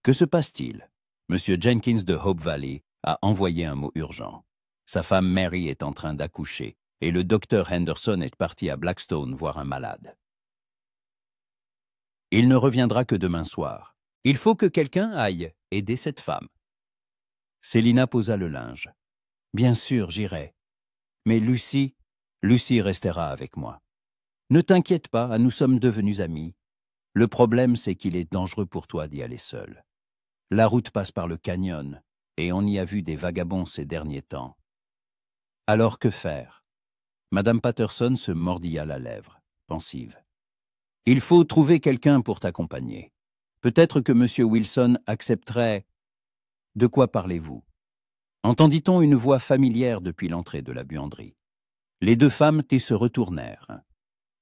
Que se passe-t-il ?» Monsieur Jenkins de Hope Valley a envoyé un mot urgent. Sa femme Mary est en train d'accoucher et le docteur Henderson est parti à Blackstone voir un malade. Il ne reviendra que demain soir. Il faut que quelqu'un aille aider cette femme. Selina posa le linge. « Bien sûr, j'irai. Mais Lucy restera avec moi. Ne t'inquiète pas, nous sommes devenus amis. Le problème, c'est qu'il est dangereux pour toi d'y aller seul. La route passe par le canyon, et on y a vu des vagabonds ces derniers temps. Alors que faire ?» Madame Patterson se mordilla la lèvre, pensive. « Il faut trouver quelqu'un pour t'accompagner. Peut-être que M. Wilson accepterait... » « De quoi parlez-vous » Entendit-on une voix familière depuis l'entrée de la buanderie. Les deux femmes se retournèrent.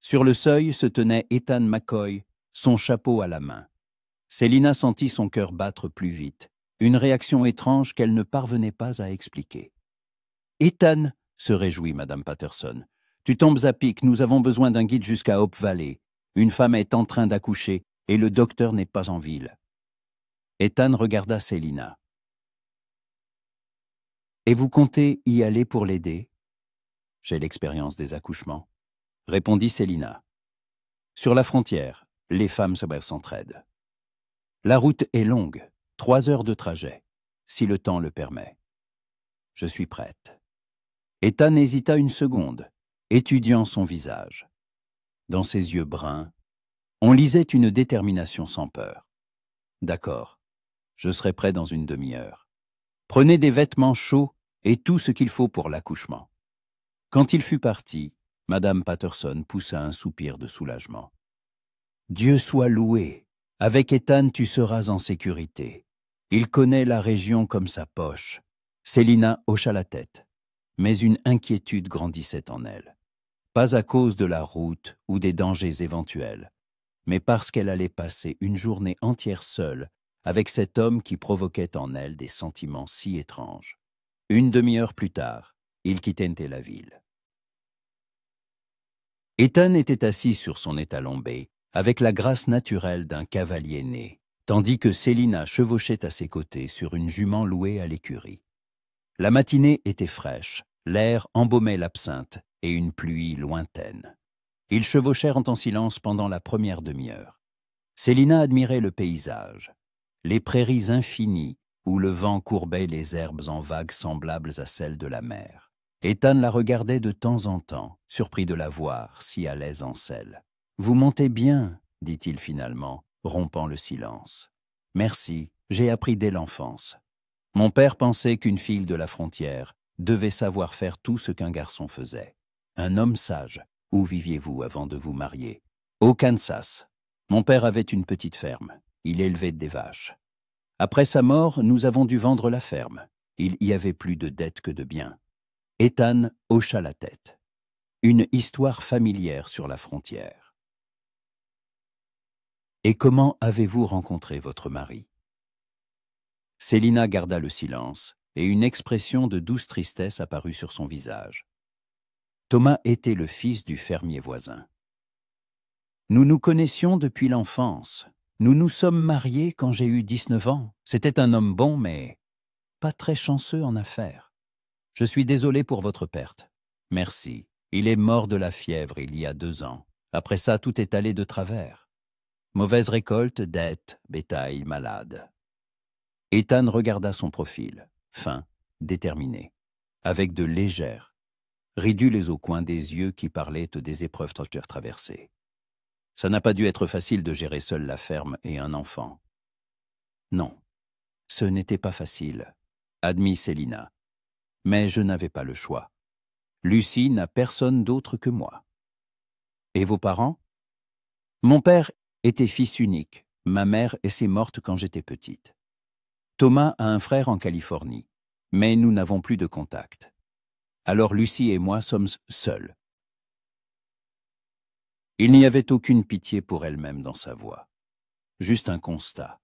Sur le seuil se tenait Ethan McCoy, son chapeau à la main. Selina sentit son cœur battre plus vite, une réaction étrange qu'elle ne parvenait pas à expliquer. « Ethan !» se réjouit Madame Patterson. « Tu tombes à pic, nous avons besoin d'un guide jusqu'à Hope Valley. Une femme est en train d'accoucher et le docteur n'est pas en ville. » Ethan regarda Selina. « Et vous comptez y aller pour l'aider ?»« J'ai l'expérience des accouchements, » répondit Selina. « Sur la frontière, les femmes s'entraident. La route est longue, 3 heures de trajet, si le temps le permet. Je suis prête. » Ethan hésita une seconde, étudiant son visage. Dans ses yeux bruns, on lisait une détermination sans peur. « D'accord, je serai prêt dans une demi-heure. Prenez des vêtements chauds et tout ce qu'il faut pour l'accouchement. » Quand il fut parti, Madame Patterson poussa un soupir de soulagement. « Dieu soit loué! Avec Ethan, tu seras en sécurité. Il connaît la région comme sa poche. » Selina hocha la tête, mais une inquiétude grandissait en elle. Pas à cause de la route ou des dangers éventuels, mais parce qu'elle allait passer une journée entière seule avec cet homme qui provoquait en elle des sentiments si étranges. Une demi-heure plus tard, ils quittaient la ville. Ethan était assis sur son étalon baie, avec la grâce naturelle d'un cavalier né, tandis que Selina chevauchait à ses côtés sur une jument louée à l'écurie. La matinée était fraîche, l'air embaumait l'absinthe et une pluie lointaine. Ils chevauchèrent en silence pendant la première demi-heure. Selina admirait le paysage, les prairies infinies où le vent courbait les herbes en vagues semblables à celles de la mer. Ethan la regardait de temps en temps, surpris de la voir, si à l'aise en selle. « Vous montez bien, » dit-il finalement, rompant le silence. « Merci, j'ai appris dès l'enfance. Mon père pensait qu'une fille de la frontière devait savoir faire tout ce qu'un garçon faisait. Un homme sage. Où viviez-vous avant de vous marier ? » « Au Kansas. Mon père avait une petite ferme. Il élevait des vaches. Après sa mort, nous avons dû vendre la ferme. Il y avait plus de dettes que de biens. » Ethan hocha la tête. Une histoire familière sur la frontière. « Et comment avez-vous rencontré votre mari ?» Selina garda le silence, et une expression de douce tristesse apparut sur son visage. Thomas était le fils du fermier voisin. « Nous nous connaissions depuis l'enfance. Nous nous sommes mariés quand j'ai eu 19 ans. C'était un homme bon, mais pas très chanceux en affaires. Je suis désolé pour votre perte. Merci. Il est mort de la fièvre il y a 2 ans. Après ça, tout est allé de travers. Mauvaise récolte, dettes, bétail, malade. Ethan regarda son profil, fin, déterminé, avec de légères, ridules au coin des yeux qui parlaient des épreuves traversées. Ça n'a pas dû être facile de gérer seul la ferme et un enfant. Non, ce n'était pas facile, admit Célina. Mais je n'avais pas le choix. Lucie n'a personne d'autre que moi. Et vos parents? Mon père était fils unique. Ma mère s'est morte quand j'étais petite. Thomas a un frère en Californie, mais nous n'avons plus de contact. Alors Lucie et moi sommes seuls. Il n'y avait aucune pitié pour elle-même dans sa voix. Juste un constat.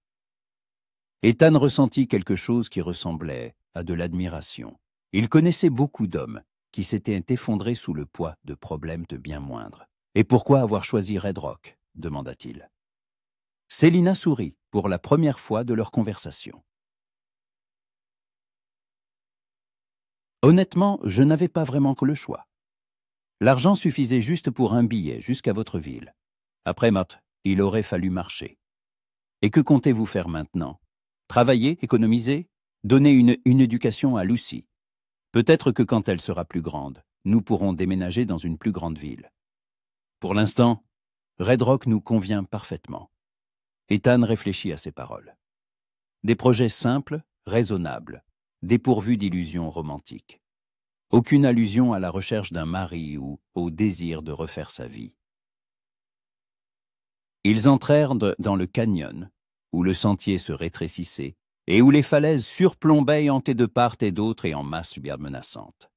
Ethan ressentit quelque chose qui ressemblait à de l'admiration. Il connaissait beaucoup d'hommes qui s'étaient effondrés sous le poids de problèmes de bien moindres. « Et pourquoi avoir choisi Red Rock ?» demanda-t-il. Célina sourit pour la première fois de leur conversation. Honnêtement, je n'avais pas vraiment que le choix. L'argent suffisait juste pour un billet jusqu'à votre ville. Après Mott, il aurait fallu marcher. Et que comptez-vous faire maintenant? Travailler, économiser, donner une éducation à Lucie. Peut-être que quand elle sera plus grande, nous pourrons déménager dans une plus grande ville. Pour l'instant, Red Rock nous convient parfaitement. Ethan réfléchit à ces paroles. Des projets simples, raisonnables, dépourvus d'illusions romantiques. Aucune allusion à la recherche d'un mari ou au désir de refaire sa vie. Ils entrèrent dans le canyon, où le sentier se rétrécissait et où les falaises surplombaient hantées de part et d'autre et en masse bien menaçantes.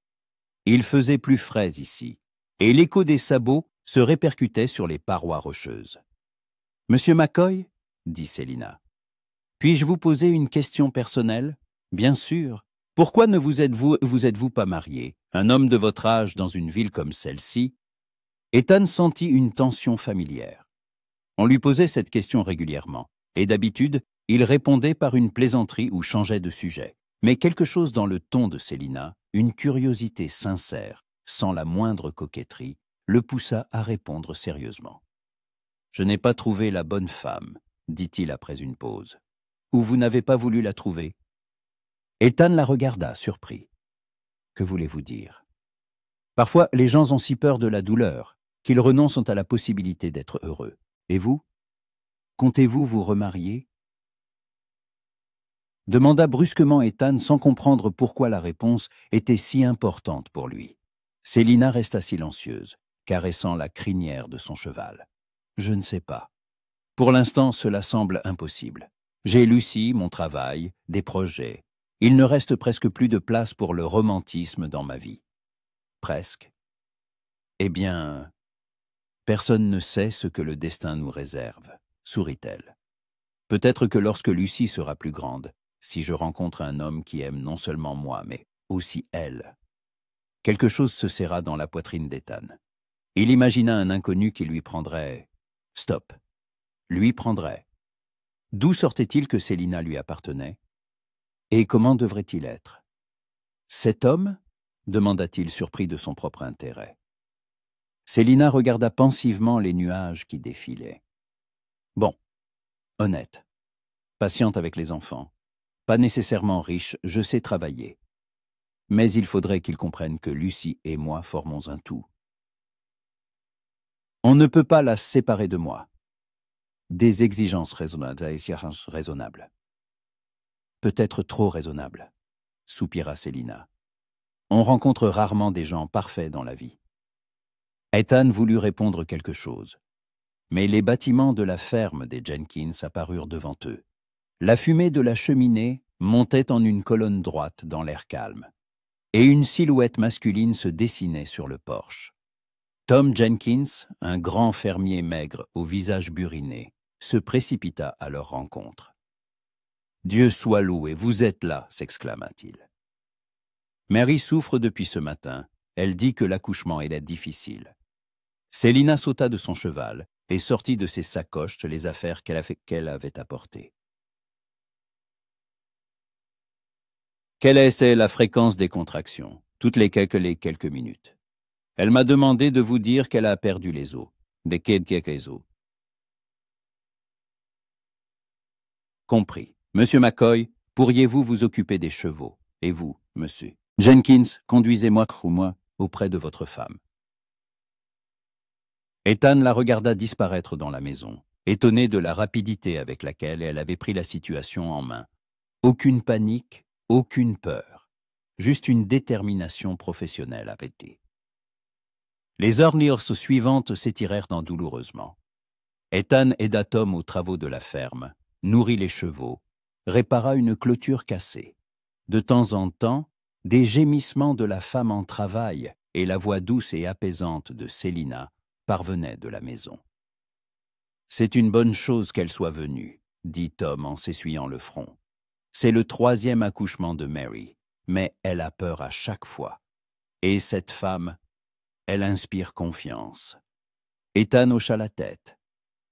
Il faisait plus frais ici, et l'écho des sabots se répercutait sur les parois rocheuses. « Monsieur McCoy, » dit Célina, « puis-je vous poser une question personnelle? Bien sûr. Pourquoi ne vous êtes-vous pas marié? Un homme de votre âge dans une ville comme celle-ci ?» Ethan sentit une tension familière. On lui posait cette question régulièrement, et d'habitude, il répondait par une plaisanterie ou changeait de sujet. Mais quelque chose dans le ton de Célina, une curiosité sincère, sans la moindre coquetterie, le poussa à répondre sérieusement. « Je n'ai pas trouvé la bonne femme, » dit-il après une pause. « Ou vous n'avez pas voulu la trouver ?» Ethan la regarda, surpris. « Que voulez-vous dire ?» Parfois, les gens ont si peur de la douleur qu'ils renoncent à la possibilité d'être heureux. Et vous? Comptez-vous vous remarier? Demanda brusquement Ethan sans comprendre pourquoi la réponse était si importante pour lui. Célina resta silencieuse, caressant la crinière de son cheval. Je ne sais pas. Pour l'instant, cela semble impossible. J'ai Lucie, mon travail, des projets. Il ne reste presque plus de place pour le romantisme dans ma vie. Presque. Eh bien, personne ne sait ce que le destin nous réserve, sourit-elle. Peut-être que lorsque Lucie sera plus grande, si je rencontre un homme qui aime non seulement moi, mais aussi elle. Quelque chose se serra dans la poitrine d'Ethan. Il imagina un inconnu qui lui prendrait... Stop. Lui prendrait. D'où sortait-il que Célina lui appartenait? Et comment devrait-il être? Cet homme? Demanda-t-il surpris de son propre intérêt. Célina regarda pensivement les nuages qui défilaient. Bon, honnête, patiente avec les enfants, pas nécessairement riche, je sais travailler. Mais il faudrait qu'ils comprennent que Lucie et moi formons un tout. On ne peut pas la séparer de moi. Des exigences raisonnables. Peut-être trop raisonnables, soupira Célina. On rencontre rarement des gens parfaits dans la vie. Ethan voulut répondre quelque chose. Mais les bâtiments de la ferme des Jenkins apparurent devant eux. La fumée de la cheminée montait en une colonne droite dans l'air calme, et une silhouette masculine se dessinait sur le porche. Tom Jenkins, un grand fermier maigre au visage buriné, se précipita à leur rencontre. « Dieu soit loué, vous êtes là !» s'exclama-t-il. Mary souffre depuis ce matin. Elle dit que l'accouchement est difficile. Célina sauta de son cheval et sortit de ses sacoches les affaires qu'elle avait apportées. Quelle est la fréquence des contractions? Toutes les quelques minutes. Elle m'a demandé de vous dire qu'elle a perdu les os. Des quelques os. Compris. Monsieur McCoy, pourriez-vous vous occuper des chevaux? Et vous, monsieur Jenkins, conduisez-moi auprès de votre femme. Ethan la regarda disparaître dans la maison, étonné de la rapidité avec laquelle elle avait pris la situation en main. Aucune panique, aucune peur, juste une détermination professionnelle avait-il. Les heures suivantes s'étirèrent douloureusement. Ethan aida Tom aux travaux de la ferme, nourrit les chevaux, répara une clôture cassée. De temps en temps, des gémissements de la femme en travail et la voix douce et apaisante de Célina parvenaient de la maison. « C'est une bonne chose qu'elle soit venue, » dit Tom en s'essuyant le front. « C'est le 3e accouchement de Mary, mais elle a peur à chaque fois. Et cette femme, elle inspire confiance. » Ethan hocha la tête.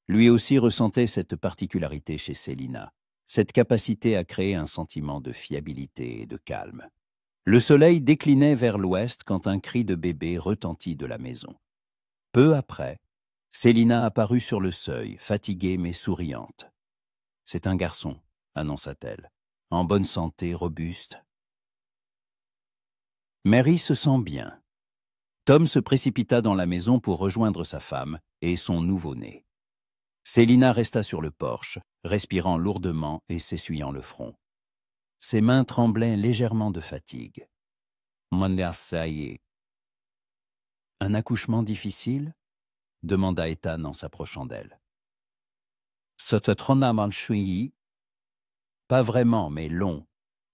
Lui aussi ressentait cette particularité chez Célina, cette capacité à créer un sentiment de fiabilité et de calme. Le soleil déclinait vers l'ouest quand un cri de bébé retentit de la maison. Peu après, Célina apparut sur le seuil, fatiguée mais souriante. « C'est un garçon », annonça-t-elle, « en bonne santé, robuste. » Mary se sent bien. Tom se précipita dans la maison pour rejoindre sa femme et son nouveau-né. Célina resta sur le porche, respirant lourdement et s'essuyant le front. Ses mains tremblaient légèrement de fatigue. « Un accouchement difficile ?» demanda Ethan en s'approchant d'elle. « Pas vraiment, mais long.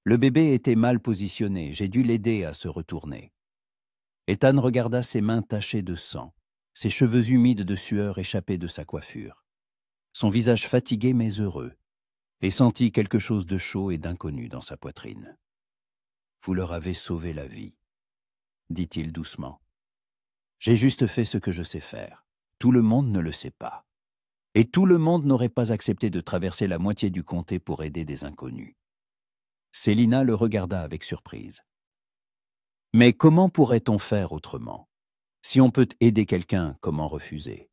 Le bébé était mal positionné, j'ai dû l'aider à se retourner. » Ethan regarda ses mains tachées de sang, ses cheveux humides de sueur échappés de sa coiffure. Son visage fatigué mais heureux, et sentit quelque chose de chaud et d'inconnu dans sa poitrine. « Vous leur avez sauvé la vie, » dit-il doucement. « J'ai juste fait ce que je sais faire. Tout le monde ne le sait pas. Et tout le monde n'aurait pas accepté de traverser la moitié du comté pour aider des inconnus. » Célina le regarda avec surprise. « Mais comment pourrait-on faire autrement? Si on peut aider quelqu'un, comment refuser ?»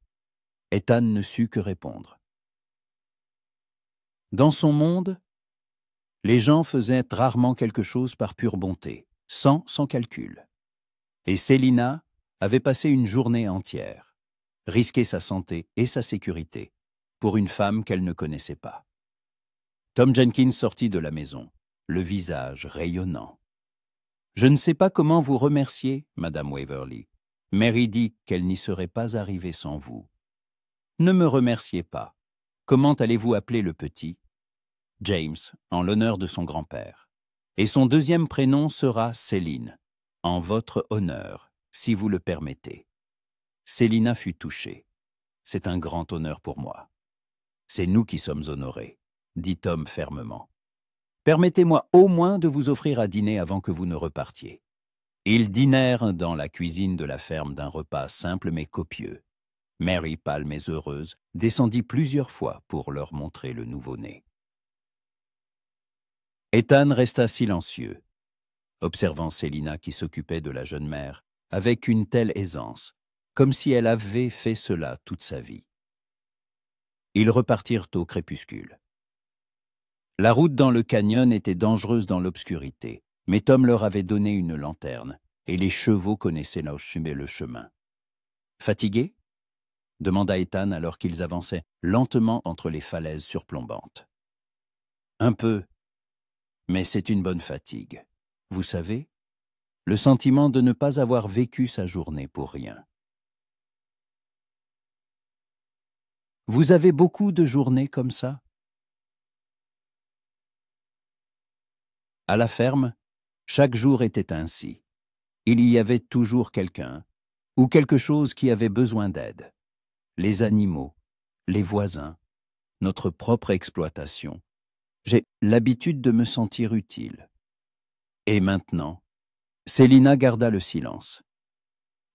Ethan ne sut que répondre. Dans son monde, les gens faisaient rarement quelque chose par pure bonté, sans calcul. Et Célina avait passé une journée entière, risqué sa santé et sa sécurité pour une femme qu'elle ne connaissait pas. Tom Jenkins sortit de la maison, le visage rayonnant. « Je ne sais pas comment vous remercier, Madame Waverly. Mary dit qu'elle n'y serait pas arrivée sans vous. »« Ne me remerciez pas. Comment allez-vous appeler le petit ?»« James, en l'honneur de son grand-père. Et son deuxième prénom sera Céline, en votre honneur, si vous le permettez. » Célina fut touchée. « C'est un grand honneur pour moi. »« C'est nous qui sommes honorés, » dit Tom fermement. « Permettez-moi au moins de vous offrir à dîner avant que vous ne repartiez. » Ils dînèrent dans la cuisine de la ferme d'un repas simple mais copieux. Mary, pâle mais heureuse, descendit plusieurs fois pour leur montrer le nouveau-né. Ethan resta silencieux, observant Célina qui s'occupait de la jeune mère avec une telle aisance, comme si elle avait fait cela toute sa vie. Ils repartirent au crépuscule. La route dans le canyon était dangereuse dans l'obscurité, mais Tom leur avait donné une lanterne, et les chevaux connaissaient le chemin. « Fatigués ?» demanda Ethan alors qu'ils avançaient lentement entre les falaises surplombantes. « Un peu, mais c'est une bonne fatigue. Vous savez, le sentiment de ne pas avoir vécu sa journée pour rien. » Vous avez beaucoup de journées comme ça? À la ferme, chaque jour était ainsi. Il y avait toujours quelqu'un ou quelque chose qui avait besoin d'aide. Les animaux, les voisins, notre propre exploitation. J'ai l'habitude de me sentir utile. Et maintenant, Célina garda le silence.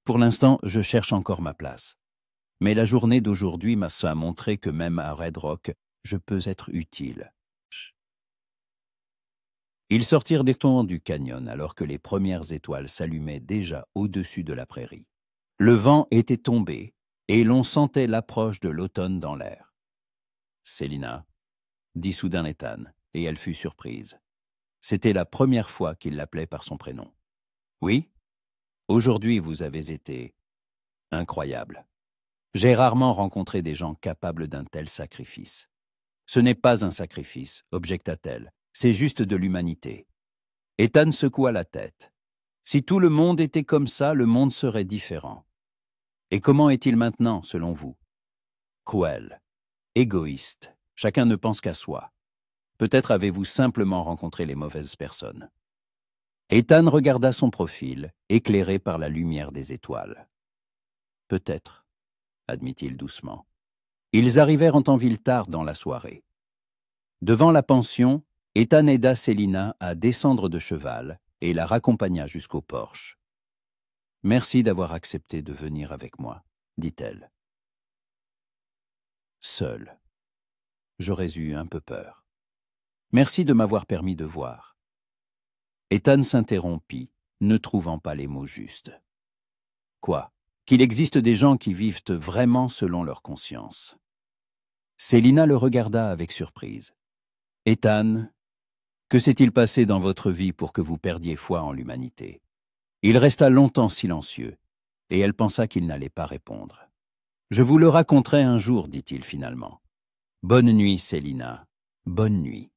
Pour l'instant, je cherche encore ma place. Mais la journée d'aujourd'hui m'a montré que même à Red Rock, je peux être utile. Ils sortirent des tons du canyon alors que les premières étoiles s'allumaient déjà au-dessus de la prairie. Le vent était tombé et l'on sentait l'approche de l'automne dans l'air. « Célina, dit soudain Ethan, et elle fut surprise. C'était la première fois qu'il l'appelait par son prénom. Oui, aujourd'hui vous avez été incroyable. J'ai rarement rencontré des gens capables d'un tel sacrifice. Ce n'est pas un sacrifice, objecta-t-elle, c'est juste de l'humanité. Ethan secoua la tête. Si tout le monde était comme ça, le monde serait différent. Et comment est-il maintenant, selon vous? Cruel, égoïste, chacun ne pense qu'à soi. Peut-être avez-vous simplement rencontré les mauvaises personnes. Ethan regarda son profil, éclairé par la lumière des étoiles. Peut-être, admit-il doucement. Ils arrivèrent en ville tard dans la soirée. Devant la pension, Ethan aida Célina à descendre de cheval et la raccompagna jusqu'au porche. « Merci d'avoir accepté de venir avec moi, » dit-elle. Seul. J'aurais eu un peu peur. Merci de m'avoir permis de voir. Ethan s'interrompit, ne trouvant pas les mots justes. Quoi? Qu'il existe des gens qui vivent vraiment selon leur conscience. Célina le regarda avec surprise. Ethan, que s'est-il passé dans votre vie pour que vous perdiez foi en l'humanité? Il resta longtemps silencieux, et elle pensa qu'il n'allait pas répondre. Je vous le raconterai un jour, dit-il finalement. Bonne nuit, Célina. Bonne nuit.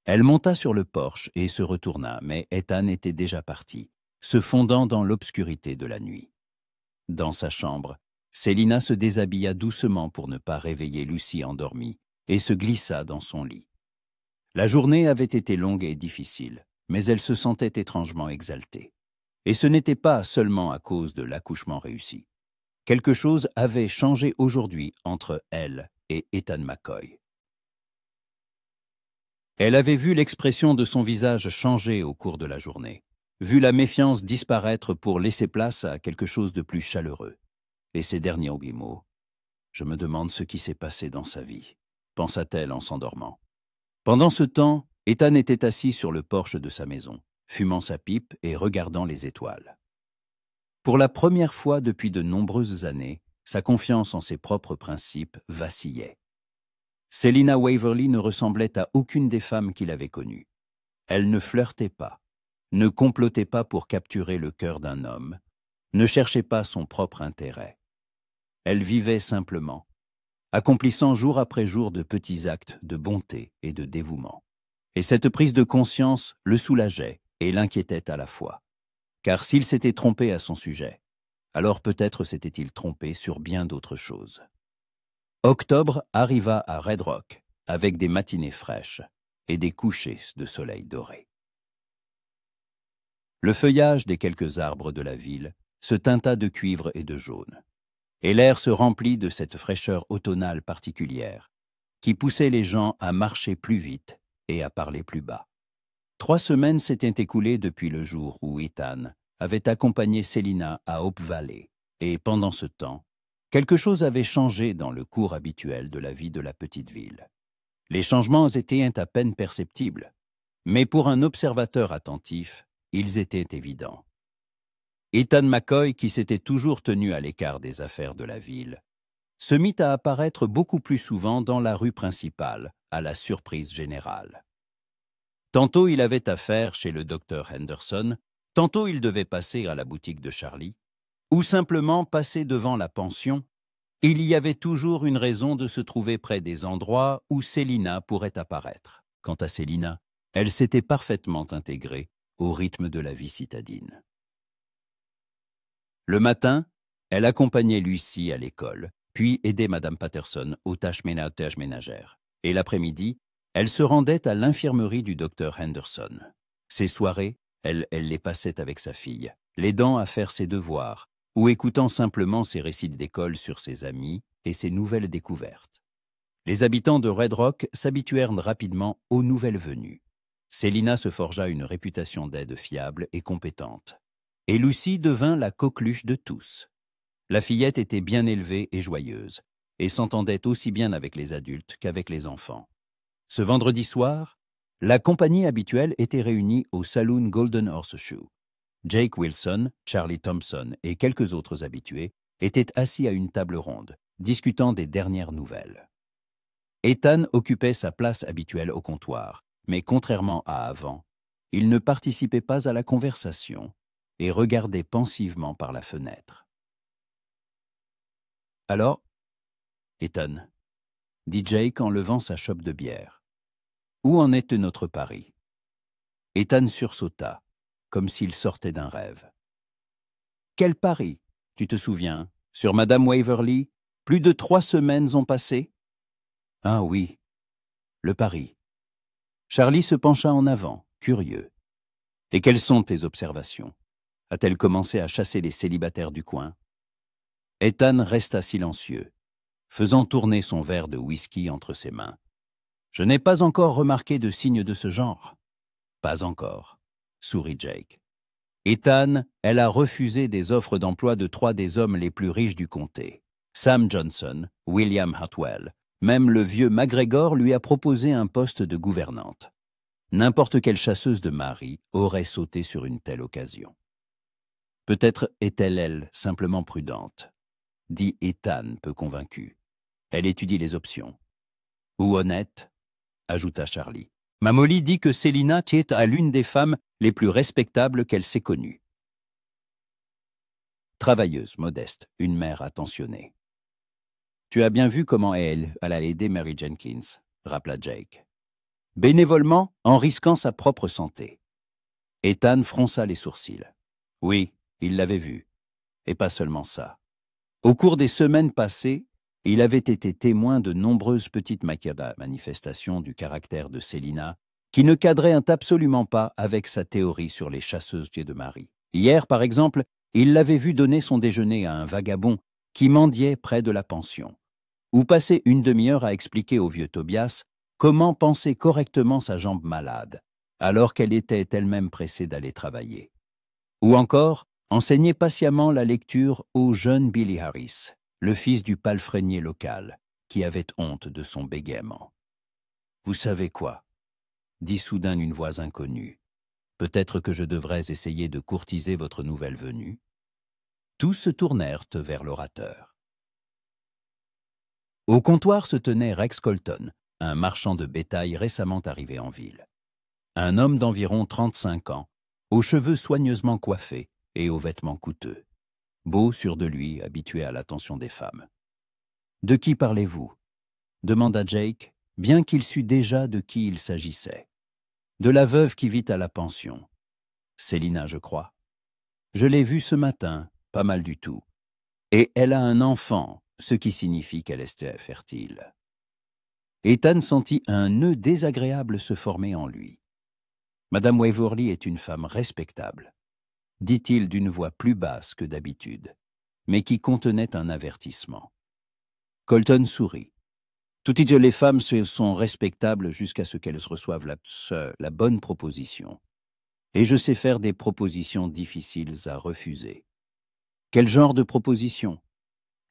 Elle monta sur le porche et se retourna, mais Ethan était déjà parti, se fondant dans l'obscurité de la nuit. Dans sa chambre, Célina se déshabilla doucement pour ne pas réveiller Lucie endormie et se glissa dans son lit. La journée avait été longue et difficile, mais elle se sentait étrangement exaltée. Et ce n'était pas seulement à cause de l'accouchement réussi. Quelque chose avait changé aujourd'hui entre elle et Ethan McCoy. Elle avait vu l'expression de son visage changer au cours de la journée, vu la méfiance disparaître pour laisser place à quelque chose de plus chaleureux. Et ces derniers mots, « Je me demande ce qui s'est passé dans sa vie », pensa-t-elle en s'endormant. Pendant ce temps, Ethan était assis sur le porche de sa maison, fumant sa pipe et regardant les étoiles. Pour la première fois depuis de nombreuses années, sa confiance en ses propres principes vacillait. Célina Waverly ne ressemblait à aucune des femmes qu'il avait connues. Elle ne flirtait pas, ne complotait pas pour capturer le cœur d'un homme, ne cherchait pas son propre intérêt. Elle vivait simplement, accomplissant jour après jour de petits actes de bonté et de dévouement. Et cette prise de conscience le soulageait et l'inquiétait à la fois. Car s'il s'était trompé à son sujet, alors peut-être s'était-il trompé sur bien d'autres choses. Octobre arriva à Red Rock avec des matinées fraîches et des couchers de soleil doré. Le feuillage des quelques arbres de la ville se teinta de cuivre et de jaune, et l'air se remplit de cette fraîcheur automnale particulière qui poussait les gens à marcher plus vite et à parler plus bas. 3 semaines s'étaient écoulées depuis le jour où Ethan avait accompagné Célina à Hope Valley, et pendant ce temps, quelque chose avait changé dans le cours habituel de la vie de la petite ville. Les changements étaient à peine perceptibles, mais pour un observateur attentif, ils étaient évidents. Ethan McCoy, qui s'était toujours tenu à l'écart des affaires de la ville, se mit à apparaître beaucoup plus souvent dans la rue principale, à la surprise générale. Tantôt il avait affaire chez le docteur Henderson, tantôt il devait passer à la boutique de Charlie, ou simplement passer devant la pension. Il y avait toujours une raison de se trouver près des endroits où Célina pourrait apparaître. Quant à Célina, elle s'était parfaitement intégrée au rythme de la vie citadine. Le matin, elle accompagnait Lucie à l'école, puis aidait Madame Patterson aux tâches ménagères. Et l'après-midi, elle se rendait à l'infirmerie du docteur Henderson. Ses soirées, elle les passait avec sa fille, l'aidant à faire ses devoirs, ou écoutant simplement ses récits d'école sur ses amis et ses nouvelles découvertes. Les habitants de Red Rock s'habituèrent rapidement aux nouvelles venues. Célina se forgea une réputation d'aide fiable et compétente. Et Lucie devint la coqueluche de tous. La fillette était bien élevée et joyeuse, et s'entendait aussi bien avec les adultes qu'avec les enfants. Ce vendredi soir, la compagnie habituelle était réunie au saloon Golden Horseshoe. Jake Wilson, Charlie Thompson et quelques autres habitués étaient assis à une table ronde, discutant des dernières nouvelles. Ethan occupait sa place habituelle au comptoir, mais contrairement à avant, il ne participait pas à la conversation et regardait pensivement par la fenêtre. « Alors, Ethan, » dit Jake en levant sa chope de bière, « où en est notre pari ?» Ethan sursauta, comme s'il sortait d'un rêve. « Quel pari, tu te souviens, sur Madame Waverly? Plus de 3 semaines ont passé ?»« Ah oui, le pari. » Charlie se pencha en avant, curieux. « Et quelles sont tes observations? A-t-elle commencé à chasser les célibataires du coin ?» Ethan resta silencieux, faisant tourner son verre de whisky entre ses mains. « Je n'ai pas encore remarqué de signes de ce genre. »« Pas encore, » sourit Jake. « Ethan, elle a refusé des offres d'emploi de 3 des hommes les plus riches du comté. Sam Johnson, William Hartwell, même le vieux McGregor lui a proposé un poste de gouvernante. N'importe quelle chasseuse de mari aurait sauté sur une telle occasion. Peut-être est-elle, elle, simplement prudente, dit Ethan, peu convaincu. Elle étudie les options. Ou honnête, ajouta Charlie. Ma Molly dit que Célina tient à l'une des femmes les plus respectables qu'elle s'ait connue. Travailleuse, modeste, une mère attentionnée. Tu as bien vu comment elle a aidé Mary Jenkins, rappela Jake. Bénévolement, en risquant sa propre santé. Ethan fronça les sourcils. Oui, il l'avait vu. Et pas seulement ça. Au cours des semaines passées, il avait été témoin de nombreuses petites manifestations du caractère de Célina qui ne cadraient absolument pas avec sa théorie sur les chasseuses de mari. Hier, par exemple, il l'avait vu donner son déjeuner à un vagabond qui mendiait près de la pension, ou passer une demi-heure à expliquer au vieux Tobias comment penser correctement sa jambe malade, alors qu'elle était elle-même pressée d'aller travailler. Ou encore, enseigner patiemment la lecture au jeune Billy Harris, le fils du palefrenier local, qui avait honte de son bégaiement. « Vous savez quoi ?» dit soudain une voix inconnue. « Peut-être que je devrais essayer de courtiser votre nouvelle venue. » Tous se tournèrent vers l'orateur. Au comptoir se tenait Rex Colton, un marchand de bétail récemment arrivé en ville. Un homme d'environ 35 ans, aux cheveux soigneusement coiffés et aux vêtements coûteux. Beau sûr de lui, habitué à l'attention des femmes. « De qui parlez-vous » demanda Jake, bien qu'il sût déjà de qui il s'agissait. « De la veuve qui vit à la pension. Célina, je crois. Je l'ai vue ce matin, pas mal du tout. Et elle a un enfant, ce qui signifie qu'elle est fertile. » Ethan sentit un nœud désagréable se former en lui. « Madame Waverly est une femme respectable, » dit-il d'une voix plus basse que d'habitude, mais qui contenait un avertissement. Colton sourit. « Toutes les femmes sont respectables jusqu'à ce qu'elles reçoivent la bonne proposition. Et je sais faire des propositions difficiles à refuser. » « Quel genre de proposition ?»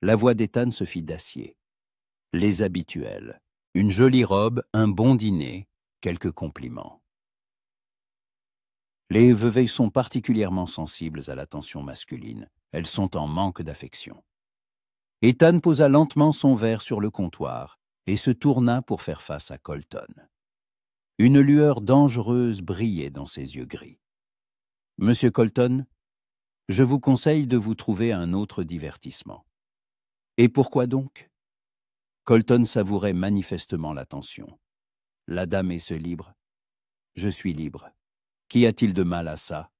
La voix d'Ethan se fit d'acier. « Les habituels. Une jolie robe, un bon dîner, quelques compliments. » Les veuves sont particulièrement sensibles à l'attention masculine. Elles sont en manque d'affection. Ethan posa lentement son verre sur le comptoir et se tourna pour faire face à Colton. Une lueur dangereuse brillait dans ses yeux gris. « Monsieur Colton, je vous conseille de vous trouver un autre divertissement. » « Et pourquoi donc ?» Colton savourait manifestement l'attention. « La dame est libre. Je suis libre. Qu'y a-t-il de mal à ça?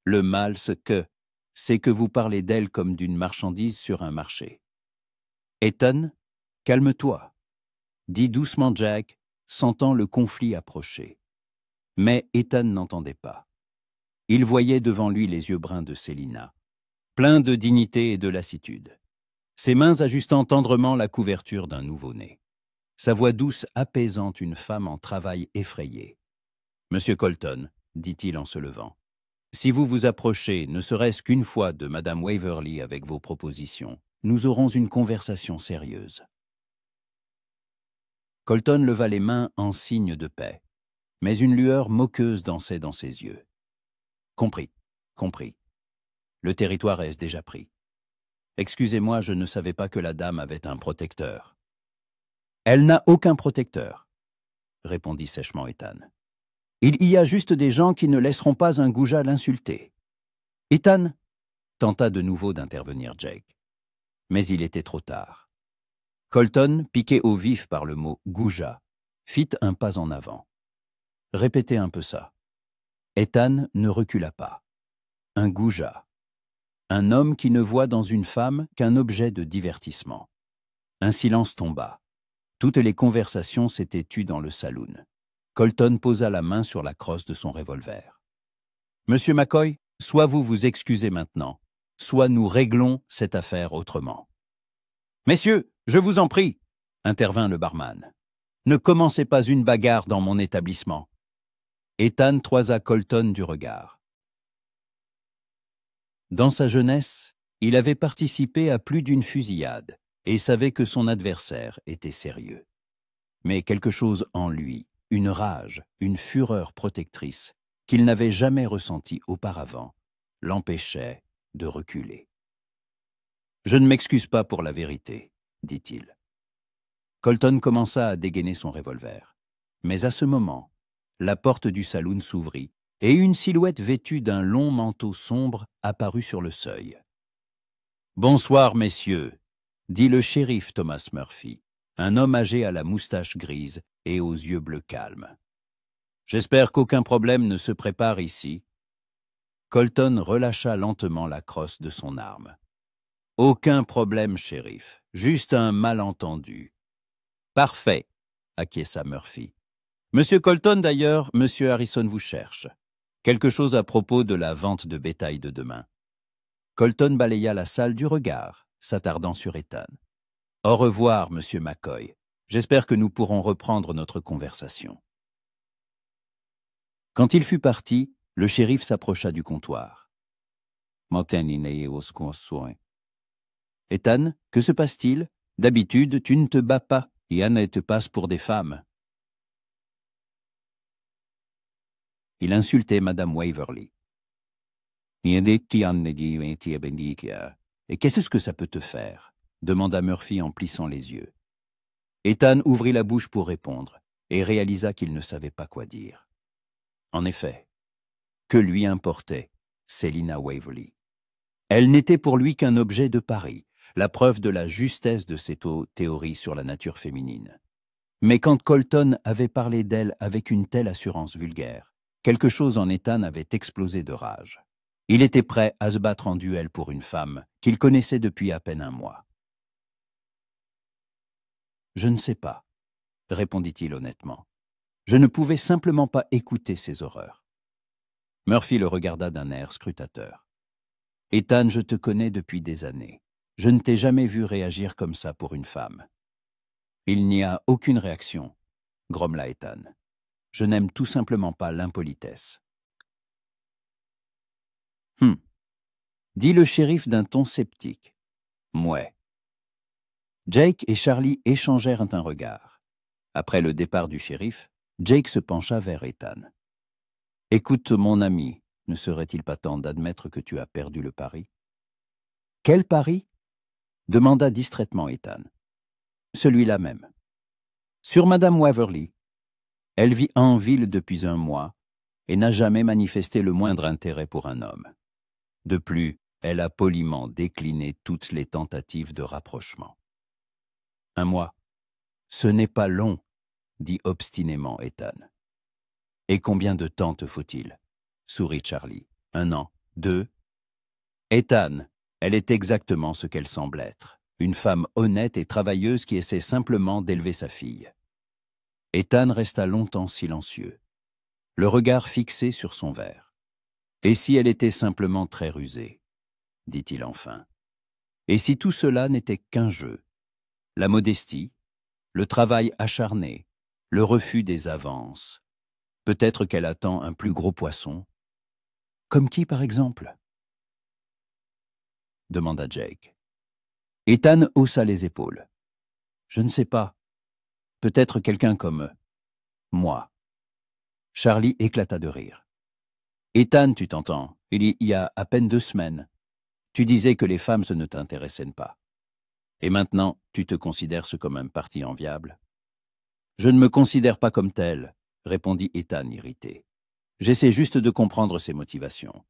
Le mal, c'est que vous parlez d'elle comme d'une marchandise sur un marché. » « Ethan, calme-toi, » dit doucement Jack, sentant le conflit approcher. Mais Ethan n'entendait pas. Il voyait devant lui les yeux bruns de Célina, pleins de dignité et de lassitude. Ses mains ajustant tendrement la couverture d'un nouveau-né. Sa voix douce apaisant une femme en travail effrayée. « Monsieur Colton, » dit-il en se levant, « si vous vous approchez, ne serait-ce qu'une fois, de Madame Waverly avec vos propositions, nous aurons une conversation sérieuse. » Colton leva les mains en signe de paix, mais une lueur moqueuse dansait dans ses yeux. « Compris, compris. Le territoire est déjà pris. Excusez-moi, je ne savais pas que la dame avait un protecteur. » Elle n'a aucun protecteur, répondit sèchement Ethan. Il y a juste des gens qui ne laisseront pas un goujat l'insulter. Ethan tenta de nouveau d'intervenir Jake. Mais il était trop tard. Colton, piqué au vif par le mot « goujat », fit un pas en avant. Répétez un peu ça. Ethan ne recula pas. Un goujat. Un homme qui ne voit dans une femme qu'un objet de divertissement. Un silence tomba. Toutes les conversations s'étaient tues dans le saloon. Colton posa la main sur la crosse de son revolver. « Monsieur McCoy, soit vous vous excusez maintenant, soit nous réglons cette affaire autrement. »« Messieurs, je vous en prie, » intervint le barman. « Ne commencez pas une bagarre dans mon établissement. » Ethan toisa Colton du regard. Dans sa jeunesse, il avait participé à plus d'une fusillade et savait que son adversaire était sérieux. Mais quelque chose en lui, une rage, une fureur protectrice, qu'il n'avait jamais ressentie auparavant, l'empêchait de reculer. « Je ne m'excuse pas pour la vérité, » dit-il. Colton commença à dégainer son revolver. Mais à ce moment, la porte du saloon s'ouvrit et une silhouette vêtue d'un long manteau sombre apparut sur le seuil. « Bonsoir, messieurs, » dit le shérif Thomas Murphy, un homme âgé à la moustache grise et aux yeux bleus calmes. « J'espère qu'aucun problème ne se prépare ici. » Colton relâcha lentement la crosse de son arme. « Aucun problème, shérif, juste un malentendu. »« Parfait, » acquiesça Murphy. « Monsieur Colton, d'ailleurs, monsieur Harrison vous cherche. Quelque chose à propos de la vente de bétail de demain. » Colton balaya la salle du regard, s'attardant sur Ethan. « Au revoir, monsieur McCoy. J'espère que nous pourrons reprendre notre conversation. » Quand il fut parti, le shérif s'approcha du comptoir. « Ethan, que se passe-t-il? D'habitude, tu ne te bats pas, et Anne te passe pour des femmes. » Il insultait Madame Waverly. « Et qu'est-ce que ça peut te faire? » demanda Murphy en plissant les yeux. Ethan ouvrit la bouche pour répondre et réalisa qu'il ne savait pas quoi dire. En effet, que lui importait Selina Waverly? Elle n'était pour lui qu'un objet de pari, la preuve de la justesse de ses théories sur la nature féminine. Mais quand Colton avait parlé d'elle avec une telle assurance vulgaire, quelque chose en Ethan avait explosé de rage. Il était prêt à se battre en duel pour une femme qu'il connaissait depuis à peine un mois. « Je ne sais pas, » répondit-il honnêtement. « Je ne pouvais simplement pas écouter ces horreurs. » Murphy le regarda d'un air scrutateur. « Ethan, je te connais depuis des années. Je ne t'ai jamais vu réagir comme ça pour une femme. » « Il n'y a aucune réaction, » grommela Ethan. « Je n'aime tout simplement pas l'impolitesse. » Dit le shérif d'un ton sceptique. « Mouais. » Jake et Charlie échangèrent un regard. Après le départ du shérif, Jake se pencha vers Ethan. « Écoute, mon ami, ne serait-il pas temps d'admettre que tu as perdu le pari? »« Quel pari ?» demanda distraitement Ethan. « Celui-là même. Sur Madame Waverly. Elle vit en ville depuis un mois et n'a jamais manifesté le moindre intérêt pour un homme. De plus, elle a poliment décliné toutes les tentatives de rapprochement. »« Un mois. Ce n'est pas long, » dit obstinément Ethan. « Et combien de temps te faut-il » sourit Charlie. « 1 an, 2 ?» Ethan, elle est exactement ce qu'elle semble être. Une femme honnête et travailleuse qui essaie simplement d'élever sa fille. Ethan resta longtemps silencieux, le regard fixé sur son verre. « Et si elle était simplement très rusée ?» dit-il enfin. « Et si tout cela n'était qu'un jeu? La modestie, le travail acharné, le refus des avances. Peut-être qu'elle attend un plus gros poisson. »« Comme qui, par exemple ?» demanda Jake. Ethan haussa les épaules. « Je ne sais pas. Peut-être quelqu'un comme moi. » Charlie éclata de rire. « Ethan, tu t'entends, il y a à peine 2 semaines. Tu disais que les femmes ne t'intéressaient pas. Et maintenant, tu te considères comme un parti enviable. Je ne me considère pas comme tel, répondit Ethan irrité. J'essaie juste de comprendre ses motivations.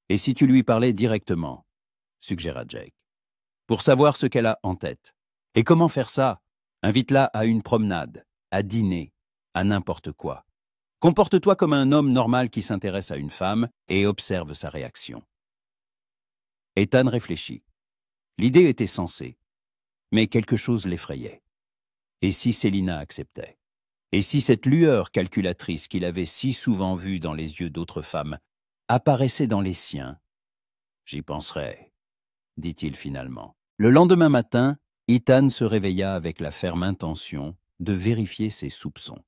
Et si tu lui parlais directement, suggéra Jake, pour savoir ce qu'elle a en tête. Et comment faire ça? Invite-la à une promenade, à dîner, à n'importe quoi. Comporte-toi comme un homme normal qui s'intéresse à une femme et observe sa réaction. Ethan réfléchit. L'idée était sensée, mais quelque chose l'effrayait. Et si Célina acceptait? Et si cette lueur calculatrice qu'il avait si souvent vue dans les yeux d'autres femmes apparaissait dans les siens? J'y penserai, dit-il finalement. Le lendemain matin, Ethan se réveilla avec la ferme intention de vérifier ses soupçons.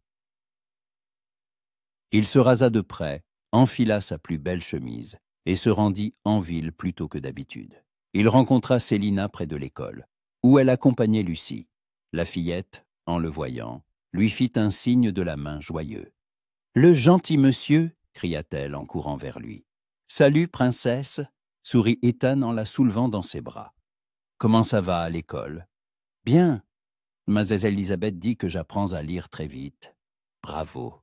Il se rasa de près, enfila sa plus belle chemise et se rendit en ville plus tôt que d'habitude. Il rencontra Célina près de l'école, où elle accompagnait Lucie. La fillette, en le voyant, lui fit un signe de la main joyeux. « Le gentil monsieur !» cria-t-elle en courant vers lui. « Salut, princesse !» sourit Ethan en la soulevant dans ses bras. « Comment ça va à l'école ?»« Bien. Mademoiselle Elisabeth dit que j'apprends à lire très vite. »« Bravo !»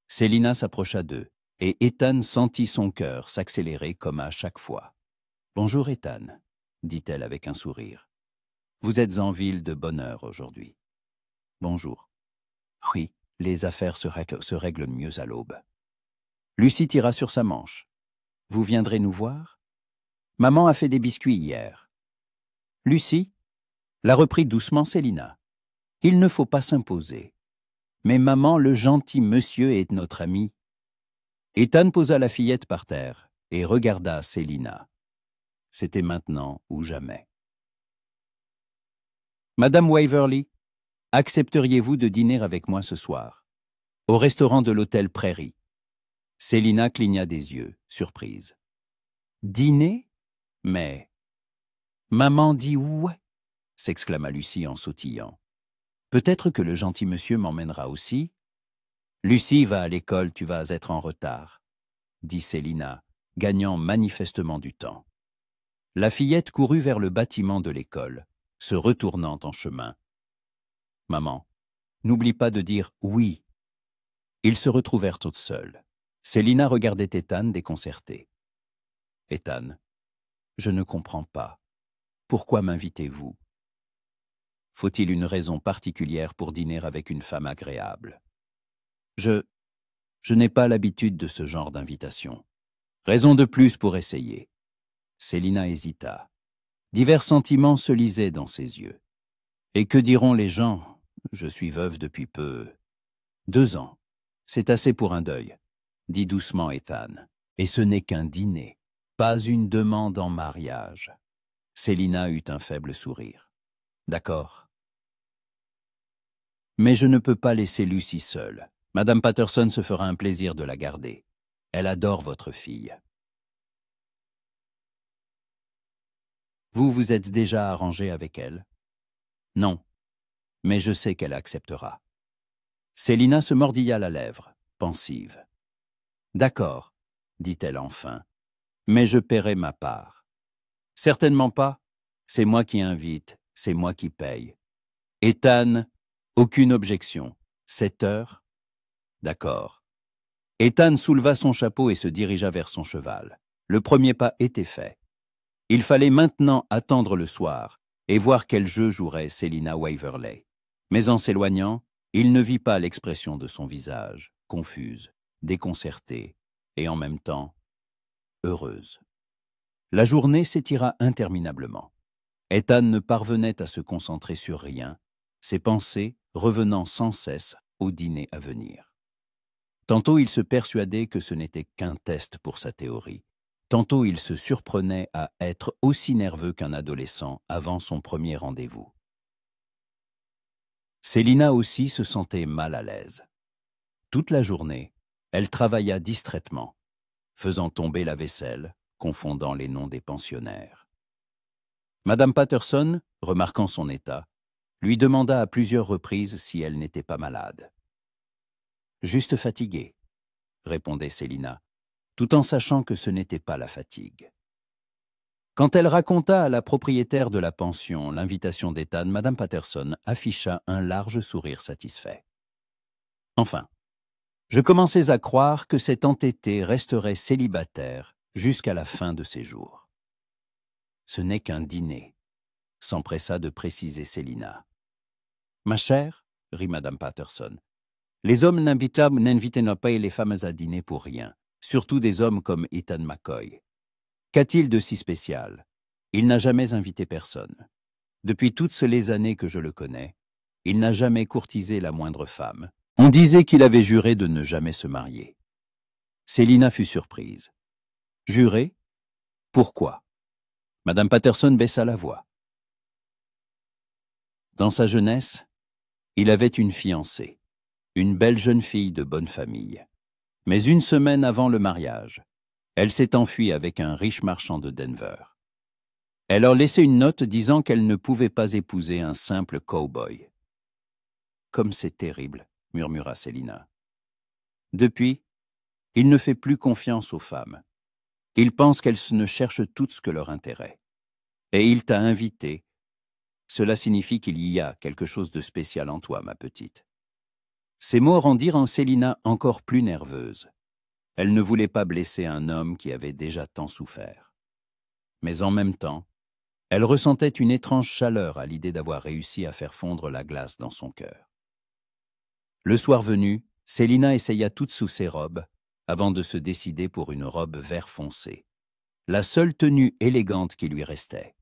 Célina s'approcha d'eux, et Ethan sentit son cœur s'accélérer comme à chaque fois. « Bonjour, Ethan, » dit-elle avec un sourire. « Vous êtes en ville de bonne heure aujourd'hui. »« Bonjour. »« Oui, les affaires se règlent mieux à l'aube. » Lucie tira sur sa manche. « Vous viendrez nous voir ?»« Maman a fait des biscuits hier. »« Lucie ?» la reprit doucement Célina. « Il ne faut pas s'imposer. Mais maman, le gentil monsieur est notre ami. » Ethan posa la fillette par terre et regarda Célina. C'était maintenant ou jamais. « Madame Waverly, accepteriez-vous de dîner avec moi ce soir, au restaurant de l'hôtel Prairie ?» Célina cligna des yeux, surprise. « Dîner? Mais... »« Maman dit ouais !» s'exclama Lucie en sautillant. « Peut-être que le gentil monsieur m'emmènera aussi. »« Lucie va à l'école, tu vas être en retard, » dit Célina, gagnant manifestement du temps. La fillette courut vers le bâtiment de l'école, se retournant en chemin. « Maman, n'oublie pas de dire oui. » Ils se retrouvèrent toutes seules. Célina regardait Ethan déconcertée. « Ethan, je ne comprends pas. Pourquoi m'invitez-vous? Faut-il une raison particulière pour dîner avec une femme agréable? Je n'ai pas l'habitude de ce genre d'invitation. Raison de plus pour essayer. » Célina hésita. Divers sentiments se lisaient dans ses yeux. « Et que diront les gens? Je suis veuve depuis peu. 2 ans. C'est assez pour un deuil, » dit doucement Ethan. « Et ce n'est qu'un dîner, pas une demande en mariage. » Célina eut un faible sourire. « D'accord. Mais je ne peux pas laisser Lucie seule. Madame Patterson se fera un plaisir de la garder. Elle adore votre fille. » Vous vous êtes déjà arrangé avec elle? Non, mais je sais qu'elle acceptera. Célina se mordilla la lèvre, pensive. D'accord, dit-elle enfin, mais je paierai ma part. Certainement pas, c'est moi qui invite, c'est moi qui paye. Ethan, aucune objection. 7 heures? D'accord. Ethan souleva son chapeau et se dirigea vers son cheval. Le premier pas était fait. Il fallait maintenant attendre le soir et voir quel jeu jouerait Célina Waverley. Mais en s'éloignant, il ne vit pas l'expression de son visage, confuse, déconcertée et en même temps heureuse. La journée s'étira interminablement. Ethan ne parvenait à se concentrer sur rien, ses pensées revenant sans cesse au dîner à venir. Tantôt il se persuadait que ce n'était qu'un test pour sa théorie. Tantôt il se surprenait à être aussi nerveux qu'un adolescent avant son premier rendez-vous. Célina aussi se sentait mal à l'aise. Toute la journée, elle travailla distraitement, faisant tomber la vaisselle, confondant les noms des pensionnaires. Madame Patterson, remarquant son état, lui demanda à plusieurs reprises si elle n'était pas malade. « Juste fatiguée », répondait Célina, tout en sachant que ce n'était pas la fatigue. « Quand elle raconta à la propriétaire de la pension l'invitation d'Ethan, Madame Patterson afficha un large sourire satisfait. Enfin, je commençais à croire que cet entêté resterait célibataire jusqu'à la fin de ses jours. Ce n'est qu'un dîner, s'empressa de préciser Célina. Ma chère, rit Madame Patterson, les hommes n'invitent pas les femmes à dîner pour rien, surtout des hommes comme Ethan McCoy. Qu'a-t-il de si spécial? Il n'a jamais invité personne. Depuis toutes les années que je le connais, il n'a jamais courtisé la moindre femme. On disait qu'il avait juré de ne jamais se marier. Célina fut surprise. Juré? Pourquoi? Madame Patterson baissa la voix. Dans sa jeunesse, il avait une fiancée, une belle jeune fille de bonne famille. Mais une semaine avant le mariage, elle s'est enfuie avec un riche marchand de Denver. Elle leur laissait une note disant qu'elle ne pouvait pas épouser un simple cow-boy. Comme c'est terrible, murmura Célina. Depuis, il ne fait plus confiance aux femmes. Il pense qu'elles ne cherchent toutes que leur intérêt. Et il t'a invité. Cela signifie qu'il y a quelque chose de spécial en toi, ma petite. Ces mots rendirent Célina encore plus nerveuse. Elle ne voulait pas blesser un homme qui avait déjà tant souffert. Mais en même temps, elle ressentait une étrange chaleur à l'idée d'avoir réussi à faire fondre la glace dans son cœur. Le soir venu, Célina essaya toutes sous ses robes avant de se décider pour une robe vert foncé. La seule tenue élégante qui lui restait.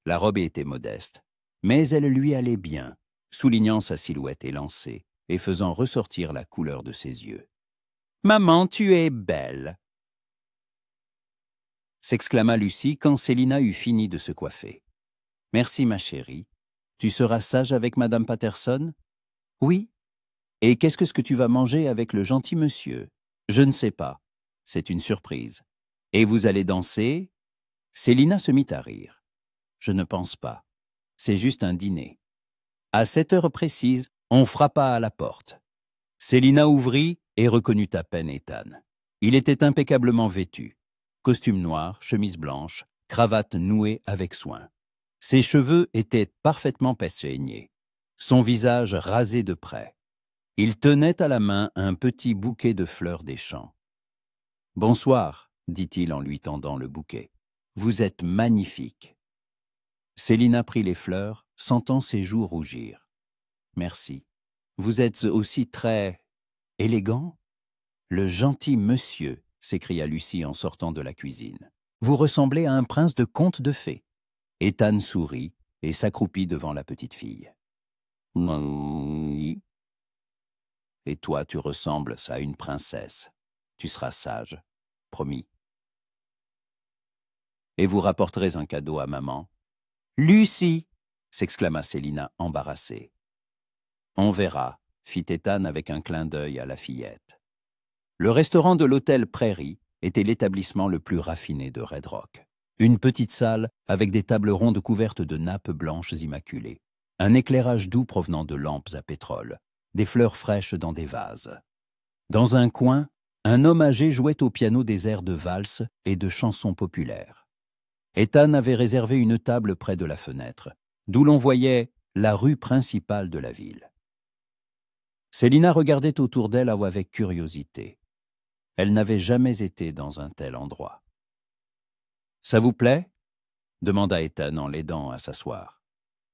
La robe était modeste, mais elle lui allait bien, soulignant sa silhouette élancée et faisant ressortir la couleur de ses yeux. « Maman, tu es belle !» s'exclama Lucie quand Célina eut fini de se coiffer. « Merci, ma chérie. Tu seras sage avec Madame Patterson? »« Oui. Et qu'est-ce que tu vas manger avec le gentil monsieur? »« Je ne sais pas. C'est une surprise. Et vous allez danser ?» Célina se mit à rire. « Je ne pense pas. C'est juste un dîner. » À 7 heures précises, on frappa à la porte. Célina ouvrit et reconnut à peine Ethan. Il était impeccablement vêtu. Costume noir, chemise blanche, cravate nouée avec soin. Ses cheveux étaient parfaitement peignés, son visage rasé de près. Il tenait à la main un petit bouquet de fleurs des champs. « Bonsoir, » dit-il en lui tendant le bouquet. « Vous êtes magnifique. » Célina prit les fleurs, sentant ses joues rougir. « Merci. Vous êtes aussi très élégant. » « Le gentil monsieur !» s'écria Lucie en sortant de la cuisine. « Vous ressemblez à un prince de conte de fées. » Ethan sourit et s'accroupit devant la petite fille. « Oui. Et toi, tu ressembles à une princesse. Tu seras sage, promis. Et vous rapporterez un cadeau à maman. »« Lucie !» s'exclama Célina embarrassée. « On verra, » fit Ethan avec un clin d'œil à la fillette. Le restaurant de l'hôtel Prairie était l'établissement le plus raffiné de Red Rock. Une petite salle avec des tables rondes couvertes de nappes blanches immaculées, un éclairage doux provenant de lampes à pétrole, des fleurs fraîches dans des vases. Dans un coin, un homme âgé jouait au piano des airs de valse et de chansons populaires. Ethan avait réservé une table près de la fenêtre, d'où l'on voyait la rue principale de la ville. Célina regardait autour d'elle avec curiosité. Elle n'avait jamais été dans un tel endroit. « Ça vous plaît ?» demanda Ethan en l'aidant à s'asseoir.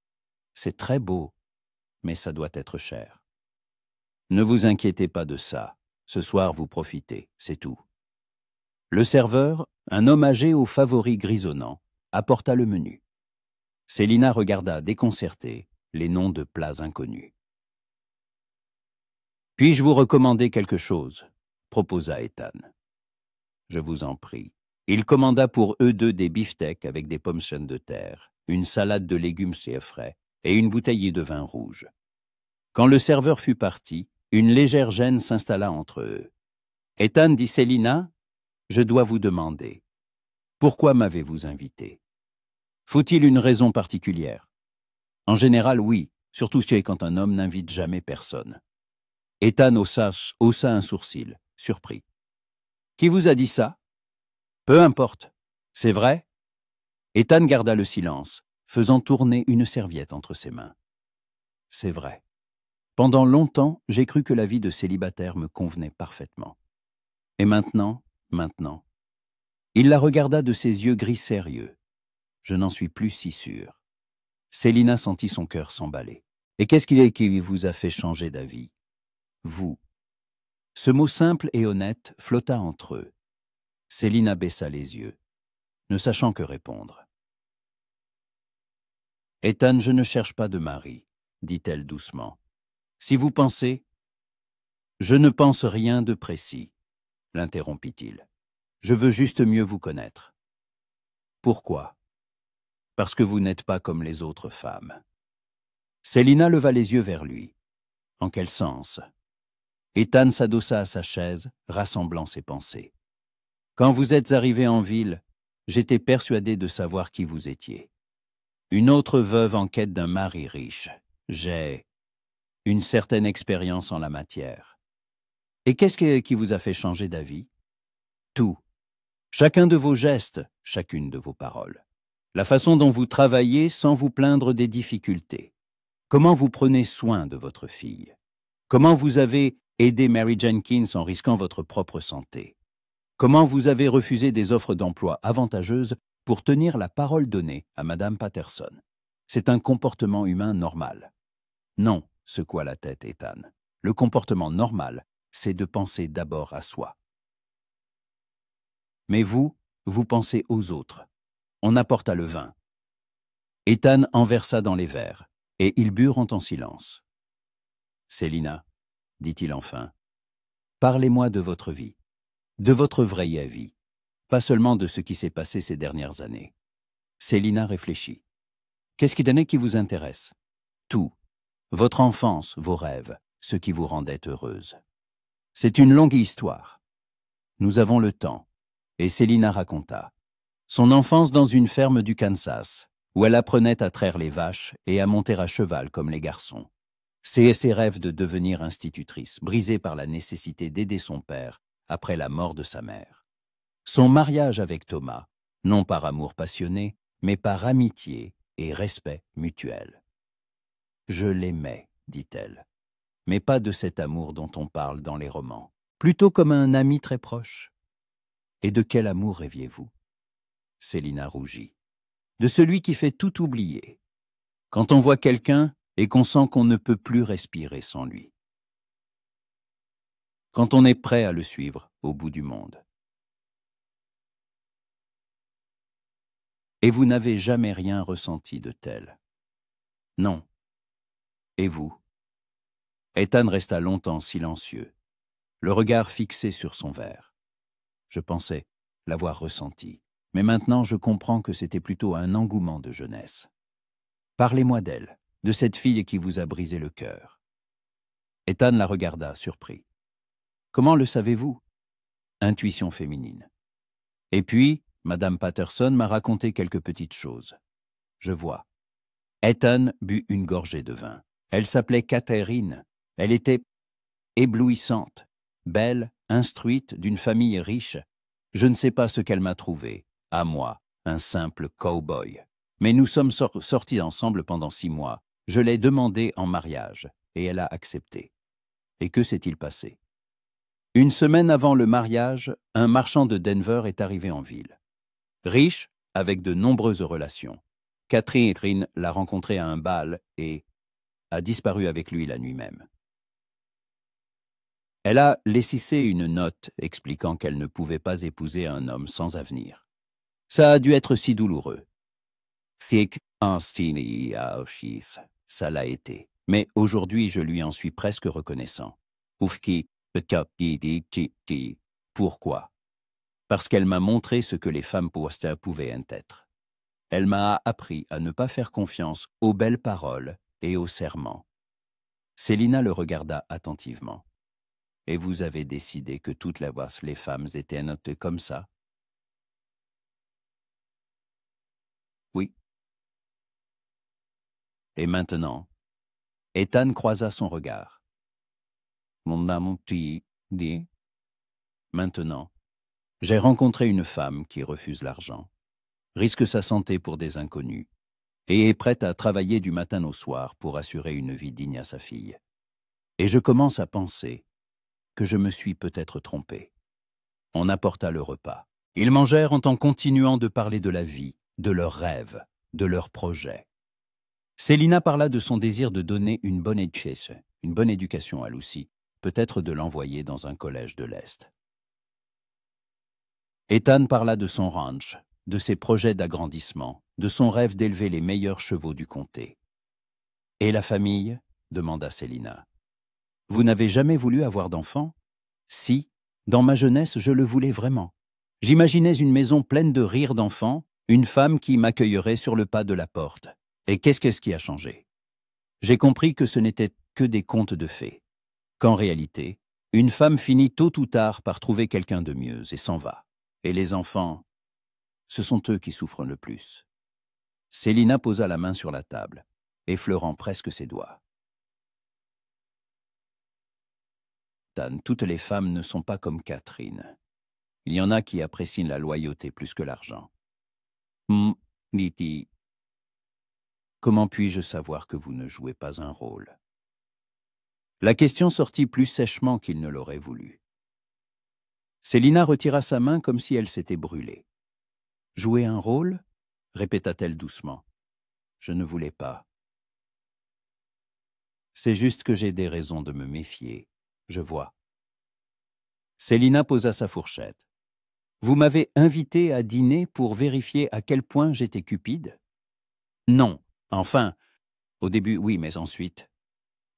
« C'est très beau, mais ça doit être cher. »« Ne vous inquiétez pas de ça. Ce soir, vous profitez, c'est tout. » Le serveur, un homme âgé aux favoris grisonnants, apporta le menu. Célina regarda déconcertée les noms de plats inconnus. « Puis-je vous recommander quelque chose ?» proposa Ethan. « Je vous en prie. » Il commanda pour eux deux des beefsteaks avec des pommes de terre, une salade de légumes frais et une bouteille de vin rouge. Quand le serveur fut parti, une légère gêne s'installa entre eux. « Ethan, dit Célina, je dois vous demander, pourquoi m'avez-vous invité? Faut-il une raison particulière? En général, oui, surtout quand un homme n'invite jamais personne. » Ethan haussa un sourcil, surpris. « Qui vous a dit ça? » « Peu importe. C'est vrai? » Ethan garda le silence, faisant tourner une serviette entre ses mains. C'est vrai. Pendant longtemps, j'ai cru que la vie de célibataire me convenait parfaitement. Et maintenant. Il la regarda de ses yeux gris sérieux. Je n'en suis plus si sûr. Célina sentit son cœur s'emballer. Et qu'est-ce qu'il est qui vous a fait changer d'avis? Vous. Ce mot simple et honnête flotta entre eux. Célina baissa les yeux, ne sachant que répondre. Ethan, je ne cherche pas de mari, dit-elle doucement. Si vous pensez... Je ne pense rien de précis, l'interrompit-il. Je veux juste mieux vous connaître. Pourquoi? Parce que vous n'êtes pas comme les autres femmes. Célina leva les yeux vers lui. En quel sens? Ethan s'adossa à sa chaise, rassemblant ses pensées. Quand vous êtes arrivé en ville, j'étais persuadé de savoir qui vous étiez. Une autre veuve en quête d'un mari riche. J'ai une certaine expérience en la matière. Et qu'est-ce qui vous a fait changer d'avis? Tout. Chacun de vos gestes, chacune de vos paroles. La façon dont vous travaillez sans vous plaindre des difficultés. Comment vous prenez soin de votre fille. Comment vous avez aidé Mary Jenkins en risquant votre propre santé. Comment vous avez refusé des offres d'emploi avantageuses pour tenir la parole donnée à Madame Patterson. C'est un comportement humain normal. Non, secoua la tête Ethan. Le comportement normal, c'est de penser d'abord à soi. Mais vous pensez aux autres. On apporta le vin. Ethan en versa dans les verres, et ils burent en silence. Célina, dit-il enfin, parlez-moi de votre vie, de votre vraie vie, pas seulement de ce qui s'est passé ces dernières années. Célina réfléchit. Qu'est-ce qui vous intéresse? Tout. Votre enfance, vos rêves, ce qui vous rendait heureuse. C'est une longue histoire. Nous avons le temps. Et Célina raconta. Son enfance dans une ferme du Kansas, où elle apprenait à traire les vaches et à monter à cheval comme les garçons. Ses rêves de devenir institutrice, brisés par la nécessité d'aider son père après la mort de sa mère. Son mariage avec Thomas, non par amour passionné, mais par amitié et respect mutuel. Je l'aimais, dit-elle, mais pas de cet amour dont on parle dans les romans, plutôt comme un ami très proche. Et de quel amour rêviez-vous? Célina rougit. De celui qui fait tout oublier. Quand on voit quelqu'un et qu'on sent qu'on ne peut plus respirer sans lui. Quand on est prêt à le suivre au bout du monde. Et vous n'avez jamais rien ressenti de tel. Non. Et vous? Ethan resta longtemps silencieux, le regard fixé sur son verre. Je pensais l'avoir ressenti, mais maintenant je comprends que c'était plutôt un engouement de jeunesse. Parlez-moi d'elle, de cette fille qui vous a brisé le cœur. Ethan la regarda, surpris. Comment le savez-vous? Intuition féminine. Et puis, Madame Patterson m'a raconté quelques petites choses. Je vois. Ethan but une gorgée de vin. Elle s'appelait Catherine. Elle était éblouissante, belle, instruite, d'une famille riche. Je ne sais pas ce qu'elle m'a trouvé, à moi, un simple cow-boy. Mais nous sommes sortis ensemble pendant 6 mois. Je l'ai demandé en mariage, et elle a accepté. Et que s'est-il passé? Une semaine avant le mariage, un marchand de Denver est arrivé en ville. Riche, avec de nombreuses relations. Catherine l'a rencontré à un bal et a disparu avec lui la nuit même. Elle a laissé une note expliquant qu'elle ne pouvait pas épouser un homme sans avenir. Ça a dû être si douloureux. Ça l'a été. Mais aujourd'hui, je lui en suis presque reconnaissant. Pourquoi? Parce qu'elle m'a montré ce que les femmes pouvaient être. Elle m'a appris à ne pas faire confiance aux belles paroles et aux serments. Célina le regarda attentivement. Et vous avez décidé que toutes les femmes étaient notées comme ça? Oui. Et maintenant? Ethan croisa son regard. Mon amour, dit. Maintenant, j'ai rencontré une femme qui refuse l'argent. risque sa santé pour des inconnus, et est prête à travailler du matin au soir pour assurer une vie digne à sa fille. Et je commence à penser que je me suis peut-être trompé. On apporta le repas. Ils mangèrent en continuant de parler de la vie, de leurs rêves, de leurs projets. Célina parla de son désir de donner une bonne éducation à Lucy, peut-être de l'envoyer dans un collège de l'Est. Ethan parla de son ranch, de ses projets d'agrandissement, de son rêve d'élever les meilleurs chevaux du comté. « Et la famille ?» demanda Célina. « Vous n'avez jamais voulu avoir d'enfant ? » ?»« Si, dans ma jeunesse, je le voulais vraiment. J'imaginais une maison pleine de rires d'enfants, une femme qui m'accueillerait sur le pas de la porte. Et qu'est-ce qui a changé ? J'ai compris que ce n'était que des contes de fées, qu'en réalité, une femme finit tôt ou tard par trouver quelqu'un de mieux et s'en va. Et les enfants, ce sont eux qui souffrent le plus. » Célina posa la main sur la table, effleurant presque ses doigts. Toutes les femmes ne sont pas comme Catherine. Il y en a qui apprécient la loyauté plus que l'argent. Dit-il. Comment puis-je savoir que vous ne jouez pas un rôle ? La question sortit plus sèchement qu'il ne l'aurait voulu. Célina retira sa main comme si elle s'était brûlée. « Jouer un rôle ?» répéta-t-elle doucement. « Je ne voulais pas. C'est juste que j'ai des raisons de me méfier. Je vois. » Célina posa sa fourchette. « Vous m'avez invité à dîner pour vérifier à quel point j'étais cupide ? » ?»« Non. Enfin, au début, oui, mais ensuite. »«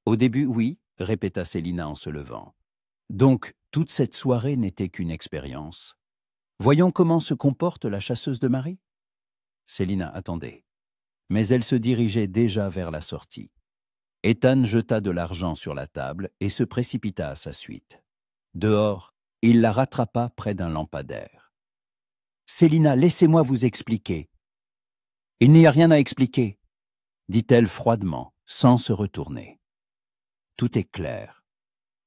Au début, oui, » répéta Célina en se levant. « Donc, toute cette soirée n'était qu'une expérience. Voyons comment se comporte la chasseuse de Marie. » Célina attendait. Mais elle se dirigeait déjà vers la sortie. Ethan jeta de l'argent sur la table et se précipita à sa suite. Dehors, il la rattrapa près d'un lampadaire. « Célina, laissez-moi vous expliquer. »« Il n'y a rien à expliquer, » dit-elle froidement, sans se retourner. « Tout est clair.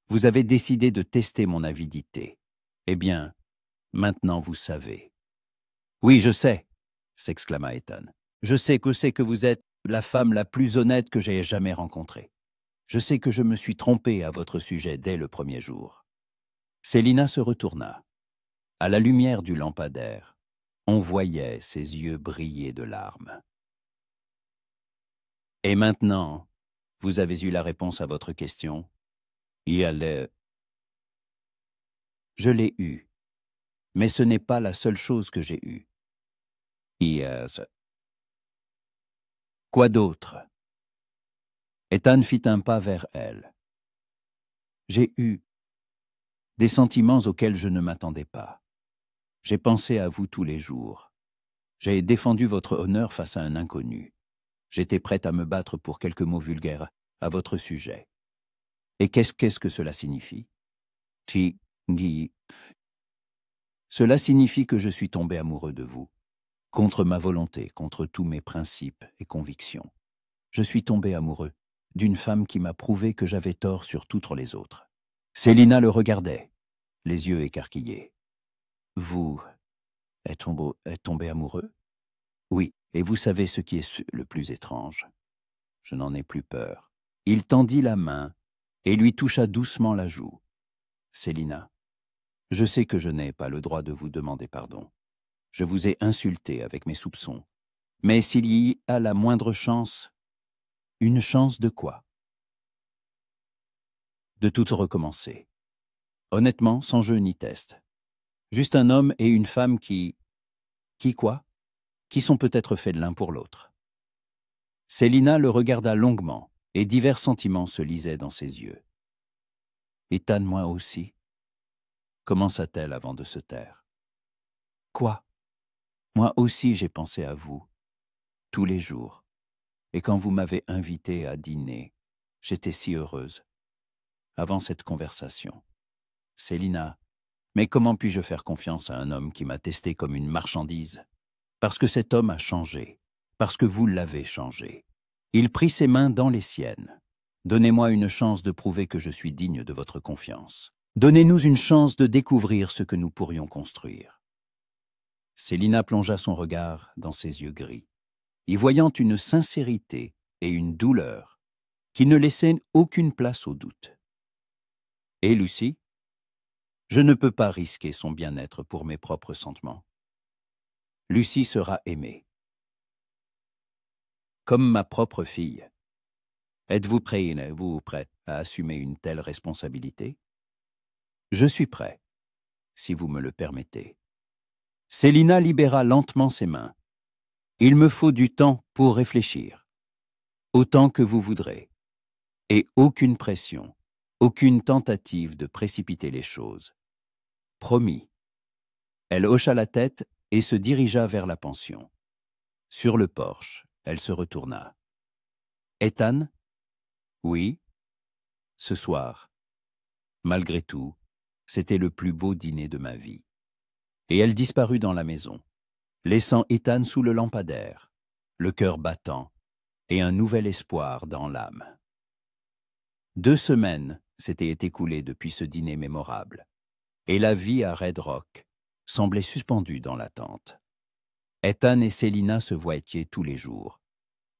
Vous avez décidé de tester mon avidité. Eh bien, maintenant vous savez. »« Oui, je sais, » s'exclama Ethan. « Je sais que vous êtes la femme la plus honnête que j'aie jamais rencontrée. Je sais que je me suis trompé à votre sujet dès le premier jour. » Célina se retourna. À la lumière du lampadaire, on voyait ses yeux briller de larmes. « Et maintenant, vous avez eu la réponse à votre question ? » Je l'ai eue, mais ce n'est pas la seule chose que j'ai eue. Quoi d'autre ? Ethan fit un pas vers elle. J'ai eu des sentiments auxquels je ne m'attendais pas. J'ai pensé à vous tous les jours. J'ai défendu votre honneur face à un inconnu. J'étais prête à me battre pour quelques mots vulgaires à votre sujet. Et qu'est-ce que cela signifie ? Cela signifie que je suis tombé amoureux de vous, contre ma volonté, contre tous mes principes et convictions. Je suis tombé amoureux d'une femme qui m'a prouvé que j'avais tort sur toutes les autres. Célina le regardait, les yeux écarquillés. Vous êtes tombé amoureux ? Oui, et vous savez ce qui est le plus étrange. Je n'en ai plus peur. Il tendit la main et lui toucha doucement la joue. Célina, je sais que je n'ai pas le droit de vous demander pardon. Je vous ai insulté avec mes soupçons. Mais s'il y a la moindre chance, une chance de quoi ? De tout recommencer. Honnêtement, sans jeu ni test. Juste un homme et une femme qui quoi ? Qui sont peut-être faits l'un pour l'autre. Célina le regarda longuement, et divers sentiments se lisaient dans ses yeux. Ethan, moi aussi, commença-t-elle avant de se taire. Quoi ? Moi aussi j'ai pensé à vous, tous les jours, et quand vous m'avez invitée à dîner, j'étais si heureuse. Avant cette conversation. Célina, mais comment puis-je faire confiance à un homme qui m'a testé comme une marchandise ? Parce que cet homme a changé, parce que vous l'avez changé. Il prit ses mains dans les siennes. Donnez-moi une chance de prouver que je suis digne de votre confiance. Donnez-nous une chance de découvrir ce que nous pourrions construire. Célina plongea son regard dans ses yeux gris, y voyant une sincérité et une douleur qui ne laissaient aucune place au doute. « Et Lucie? Je ne peux pas risquer son bien-être pour mes propres sentiments. Lucie sera aimée. Comme ma propre fille. Êtes-vous prêt à assumer une telle responsabilité? Je suis prêt, si vous me le permettez. » Célina libéra lentement ses mains. « Il me faut du temps pour réfléchir. Autant que vous voudrez. Et aucune pression, aucune tentative de précipiter les choses. Promis. » Elle hocha la tête et se dirigea vers la pension. Sur le porche, elle se retourna. « Ethan? Oui? Ce soir. Malgré tout, c'était le plus beau dîner de ma vie. » Et elle disparut dans la maison, laissant Ethan sous le lampadaire, le cœur battant et un nouvel espoir dans l'âme. 2 semaines s'étaient écoulées depuis ce dîner mémorable, et la vie à Red Rock semblait suspendue dans l'attente. Ethan et Célina se voyaient tous les jours,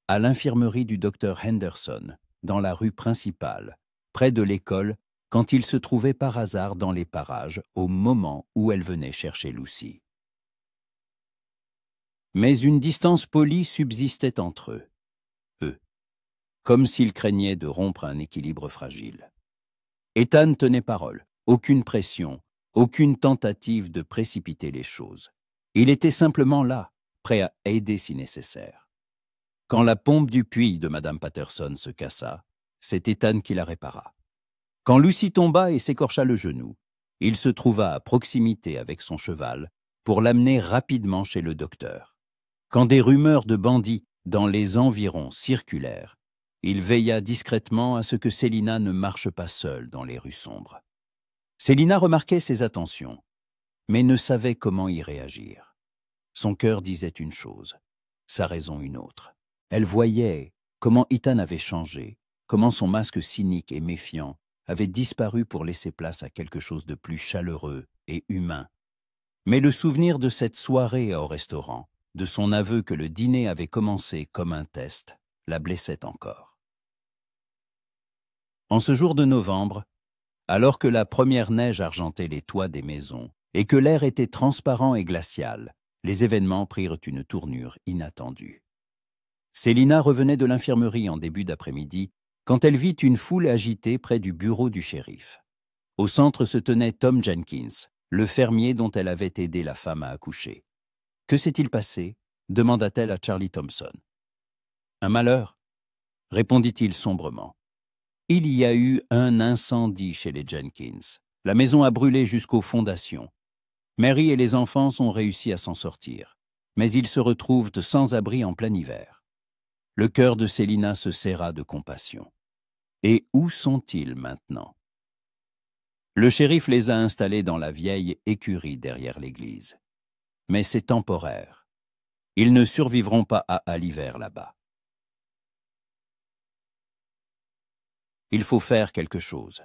à l'infirmerie du docteur Henderson, dans la rue principale, près de l'école, quand il se trouvait par hasard dans les parages au moment où elle venait chercher Lucie. Mais une distance polie subsistait entre eux, comme s'ils craignaient de rompre un équilibre fragile. Ethan tenait parole, aucune pression, aucune tentative de précipiter les choses. Il était simplement là, prêt à aider si nécessaire. Quand la pompe du puits de Madame Patterson se cassa, c'est Ethan qui la répara. Quand Lucie tomba et s'écorcha le genou, il se trouva à proximité avec son cheval pour l'amener rapidement chez le docteur. Quand des rumeurs de bandits dans les environs circulèrent, il veilla discrètement à ce que Célina ne marche pas seule dans les rues sombres. Célina remarquait ses attentions, mais ne savait comment y réagir. Son cœur disait une chose, sa raison une autre. Elle voyait comment Ethan avait changé, comment son masque cynique et méfiant avait disparu pour laisser place à quelque chose de plus chaleureux et humain. Mais le souvenir de cette soirée au restaurant, de son aveu que le dîner avait commencé comme un test, la blessait encore. En ce jour de novembre, alors que la première neige argentait les toits des maisons et que l'air était transparent et glacial, les événements prirent une tournure inattendue. Célina revenait de l'infirmerie en début d'après-midi quand elle vit une foule agitée près du bureau du shérif. Au centre se tenait Tom Jenkins, le fermier dont elle avait aidé la femme à accoucher. « Que s'est-il passé ?» demanda-t-elle à Charlie Thompson. « Un malheur ?» répondit-il sombrement. « Il y a eu un incendie chez les Jenkins. La maison a brûlé jusqu'aux fondations. Mary et les enfants ont réussi à s'en sortir, mais ils se retrouvent sans abri en plein hiver. » Le cœur de Célina se serra de compassion. Et où sont-ils maintenant? Le shérif les a installés dans la vieille écurie derrière l'église. Mais c'est temporaire. Ils ne survivront pas à l'hiver là-bas. Il faut faire quelque chose.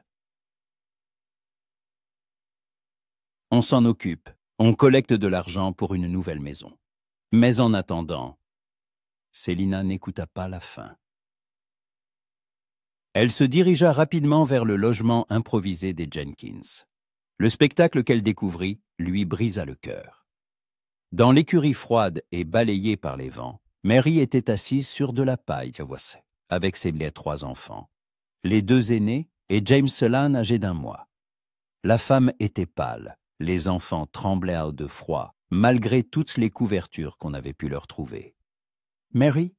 On s'en occupe. On collecte de l'argent pour une nouvelle maison. Mais en attendant, Célina n'écouta pas la fin. Elle se dirigea rapidement vers le logement improvisé des Jenkins. Le spectacle qu'elle découvrit lui brisa le cœur. Dans l'écurie froide et balayée par les vents, Mary était assise sur de la paille avec ses 3 enfants. Les 2 aînés et James Selan âgé d'1 mois. La femme était pâle, les enfants tremblaient de froid, malgré toutes les couvertures qu'on avait pu leur trouver. « Mary »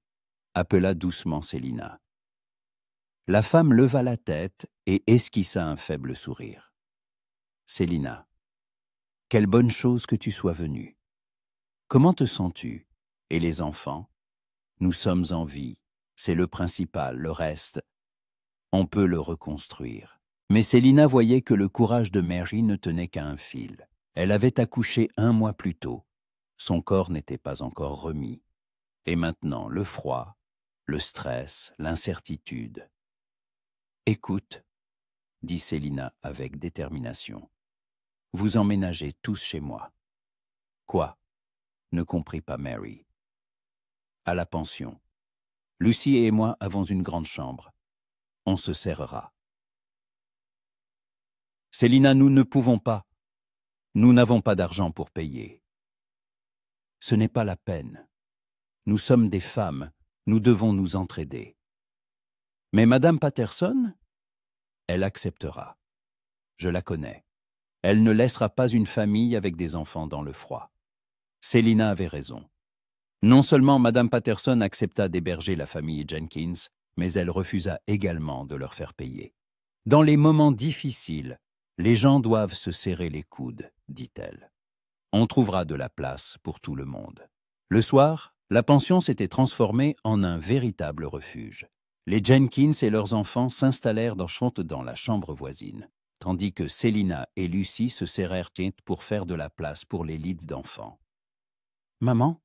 appela doucement Célina. La femme leva la tête et esquissa un faible sourire. « Célina, quelle bonne chose que tu sois venue. Comment te sens-tu? Et les enfants? Nous sommes en vie, c'est le principal, le reste, on peut le reconstruire. » Mais Célina voyait que le courage de Mary ne tenait qu'à un fil. Elle avait accouché 1 mois plus tôt. Son corps n'était pas encore remis. Et maintenant, le froid, le stress, l'incertitude. « Écoute, » dit Célina avec détermination, « vous emménagez tous chez moi. » « Quoi? ne comprit pas Mary. À la pension. Lucy et moi avons une grande chambre. On se serrera. Célina, nous ne pouvons pas. Nous n'avons pas d'argent pour payer. Ce n'est pas la peine. Nous sommes des femmes, nous devons nous entraider. Mais Madame Patterson, elle acceptera. Je la connais. Elle ne laissera pas une famille avec des enfants dans le froid. Célina avait raison. Non seulement Madame Patterson accepta d'héberger la famille Jenkins, mais elle refusa également de leur faire payer. Dans les moments difficiles, les gens doivent se serrer les coudes, dit-elle. On trouvera de la place pour tout le monde. Le soir, la pension s'était transformée en un véritable refuge. Les Jenkins et leurs enfants s'installèrent dans la chambre voisine, tandis que Célina et Lucy se serrèrent pour faire de la place pour les lits d'enfants. « Maman,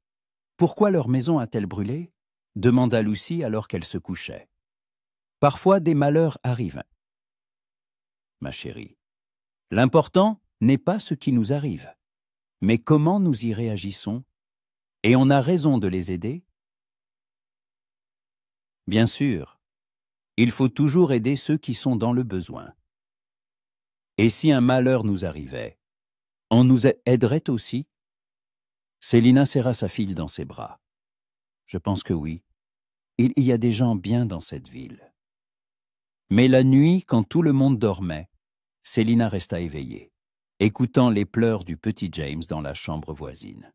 pourquoi leur maison a-t-elle brûlé ?» demanda Lucy alors qu'elle se couchait. « Parfois, des malheurs arrivent. » Ma chérie, l'important n'est pas ce qui nous arrive, mais comment nous y réagissons, et on a raison de les aider. Bien sûr, il faut toujours aider ceux qui sont dans le besoin. Et si un malheur nous arrivait, on nous aiderait aussi? Célina serra sa fille dans ses bras. Je pense que oui, il y a des gens bien dans cette ville. Mais la nuit, quand tout le monde dormait, Célina resta éveillée, écoutant les pleurs du petit James dans la chambre voisine.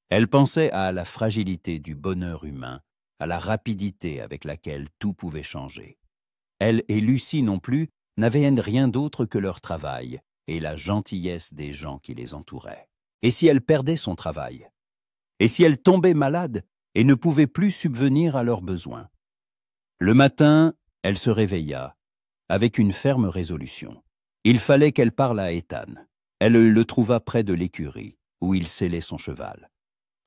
Elle pensait à la fragilité du bonheur humain, à la rapidité avec laquelle tout pouvait changer. Elle et Lucy non plus n'avaient rien d'autre que leur travail et la gentillesse des gens qui les entouraient. Et si elle perdait son travail? Et si elle tombait malade et ne pouvait plus subvenir à leurs besoins? Le matin, elle se réveilla avec une ferme résolution. Il fallait qu'elle parle à Ethan. Elle le trouva près de l'écurie, où il sellait son cheval.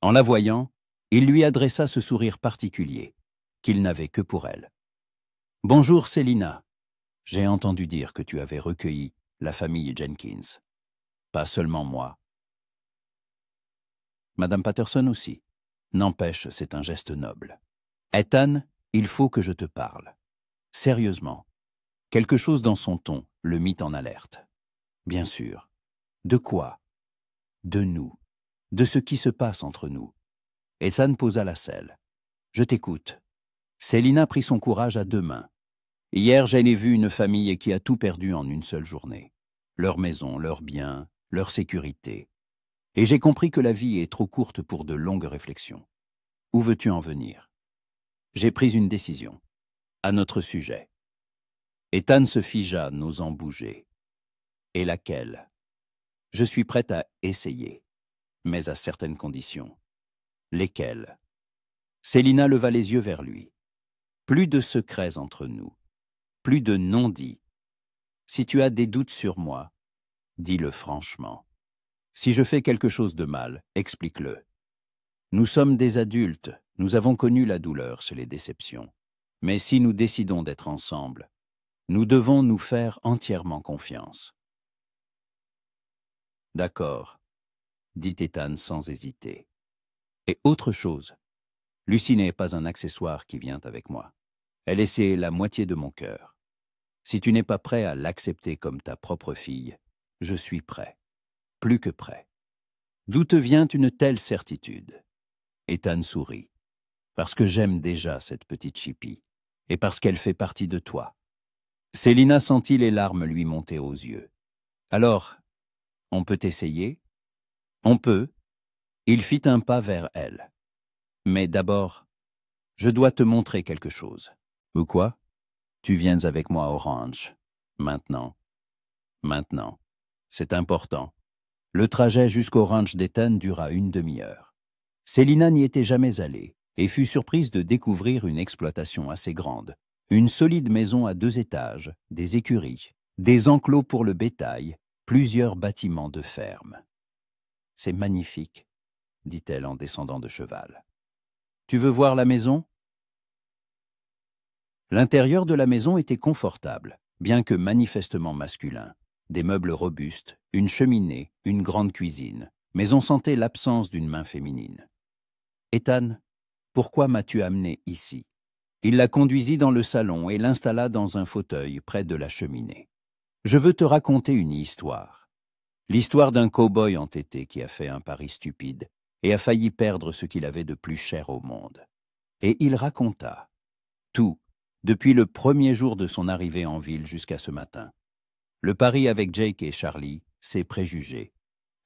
En la voyant, il lui adressa ce sourire particulier, qu'il n'avait que pour elle. « Bonjour Célina, j'ai entendu dire que tu avais recueilli la famille Jenkins. Pas seulement moi. Madame Patterson aussi. N'empêche, c'est un geste noble. Ethan, il faut que je te parle. Sérieusement. » Quelque chose dans son ton le mit en alerte. Bien sûr. De quoi? De nous. De ce qui se passe entre nous. Ethan posa la selle. Je t'écoute. Célina prit son courage à deux mains. Hier, j'ai vu une famille qui a tout perdu en une seule journée. Leur maison, leurs biens, leur sécurité. Et j'ai compris que la vie est trop courte pour de longues réflexions. Où veux-tu en venir? J'ai pris une décision. À notre sujet. Ethan se figea, n'osant bouger. Et laquelle? Je suis prête à essayer, mais à certaines conditions. Lesquelles? Célina leva les yeux vers lui. Plus de secrets entre nous. Plus de non-dits. Si tu as des doutes sur moi, dis-le franchement. Si je fais quelque chose de mal, explique-le. Nous sommes des adultes, nous avons connu la douleur sur les déceptions. Mais si nous décidons d'être ensemble, nous devons nous faire entièrement confiance. D'accord, dit Ethan sans hésiter. Et autre chose, Lucy n'est pas un accessoire qui vient avec moi. Elle est la moitié de mon cœur. Si tu n'es pas prêt à l'accepter comme ta propre fille, je suis prêt. Plus que prêt. D'où te vient une telle certitude? Ethan sourit. Parce que j'aime déjà cette petite chipie, et parce qu'elle fait partie de toi. Célina sentit les larmes lui monter aux yeux. Alors, on peut essayer? On peut. Il fit un pas vers elle. Mais d'abord, je dois te montrer quelque chose. Ou quoi? Tu viens avec moi au ranch. Maintenant. Maintenant. C'est important. Le trajet jusqu'au ranch d'Ethan dura une demi-heure. Célina n'y était jamais allée et fut surprise de découvrir une exploitation assez grande. Une solide maison à 2 étages, des écuries, des enclos pour le bétail, plusieurs bâtiments de ferme. « C'est magnifique, » dit-elle en descendant de cheval. « Tu veux voir la maison ?» L'intérieur de la maison était confortable, bien que manifestement masculin. Des meubles robustes, une cheminée, une grande cuisine, mais on sentait l'absence d'une main féminine. « Ethan, pourquoi m'as-tu amené ici ?» Il la conduisit dans le salon et l'installa dans un fauteuil près de la cheminée. « Je veux te raconter une histoire. L'histoire d'un cow-boy entêté qui a fait un pari stupide et a failli perdre ce qu'il avait de plus cher au monde. » Et il raconta tout, depuis le premier jour de son arrivée en ville jusqu'à ce matin. Le pari avec Jake et Charlie, ses préjugés.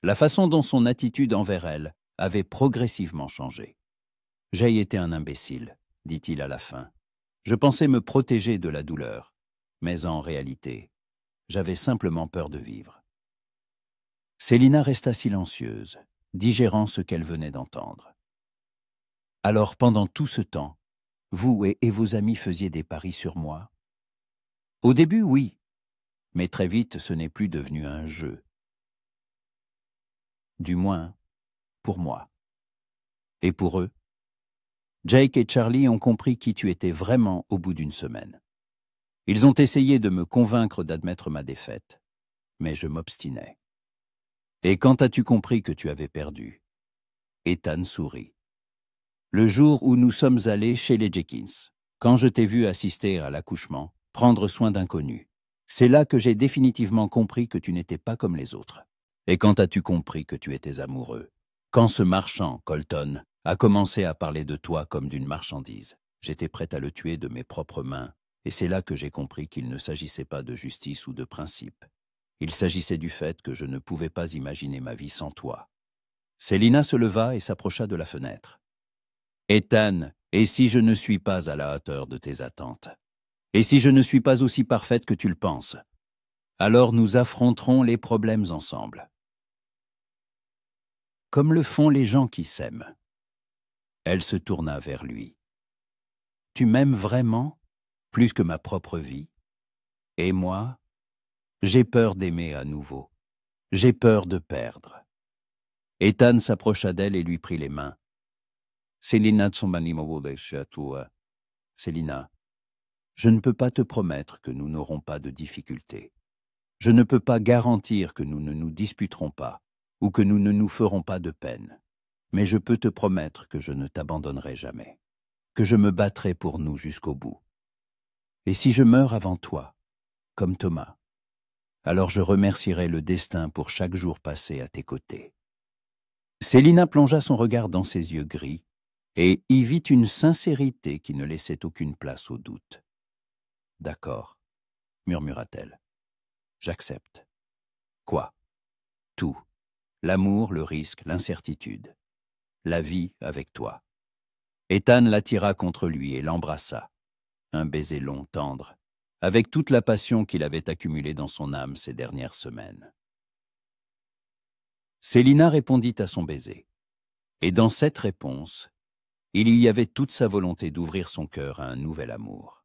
La façon dont son attitude envers elle avait progressivement changé. « J'ai été un imbécile, » dit-il à la fin. « Je pensais me protéger de la douleur, mais en réalité, j'avais simplement peur de vivre. » Célina resta silencieuse, digérant ce qu'elle venait d'entendre. « Alors, pendant tout ce temps, vous et vos amis faisiez des paris sur moi? » « Au début, oui, mais très vite, ce n'est plus devenu un jeu. Du moins, pour moi. Et pour eux? Jake et Charlie ont compris qui tu étais vraiment au bout d'une semaine. Ils ont essayé de me convaincre d'admettre ma défaite, mais je m'obstinais. Et quand as-tu compris que tu avais perdu? Ethan sourit. Le jour où nous sommes allés chez les Jenkins, quand je t'ai vu assister à l'accouchement, prendre soin d'inconnus, c'est là que j'ai définitivement compris que tu n'étais pas comme les autres. Et quand as-tu compris que tu étais amoureux? Quand ce marchand, Colton, a commencé à parler de toi comme d'une marchandise, j'étais prêt à le tuer de mes propres mains, et c'est là que j'ai compris qu'il ne s'agissait pas de justice ou de principe. Il s'agissait du fait que je ne pouvais pas imaginer ma vie sans toi. Célina se leva et s'approcha de la fenêtre. Ethan, et si je ne suis pas à la hauteur de tes attentes? Et si je ne suis pas aussi parfaite que tu le penses? Alors nous affronterons les problèmes ensemble. Comme le font les gens qui s'aiment. Elle se tourna vers lui. Tu m'aimes vraiment, plus que ma propre vie? Et moi, j'ai peur d'aimer à nouveau. J'ai peur de perdre. Ethan s'approcha d'elle et lui prit les mains. Célina, Célina, je ne peux pas te promettre que nous n'aurons pas de difficultés. Je ne peux pas garantir que nous ne nous disputerons pas ou que nous ne nous ferons pas de peine. Mais je peux te promettre que je ne t'abandonnerai jamais, que je me battrai pour nous jusqu'au bout. Et si je meurs avant toi, comme Thomas, alors je remercierai le destin pour chaque jour passé à tes côtés. » Célina plongea son regard dans ses yeux gris et y vit une sincérité qui ne laissait aucune place au doute. « D'accord, » murmura-t-elle. « J'accepte. » « Quoi ? » ?»« Tout. L'amour, le risque, l'incertitude. La vie avec toi. » Ethan l'attira contre lui et l'embrassa. Un baiser long, tendre, avec toute la passion qu'il avait accumulée dans son âme ces dernières semaines. Célina répondit à son baiser. Et dans cette réponse, il y avait toute sa volonté d'ouvrir son cœur à un nouvel amour.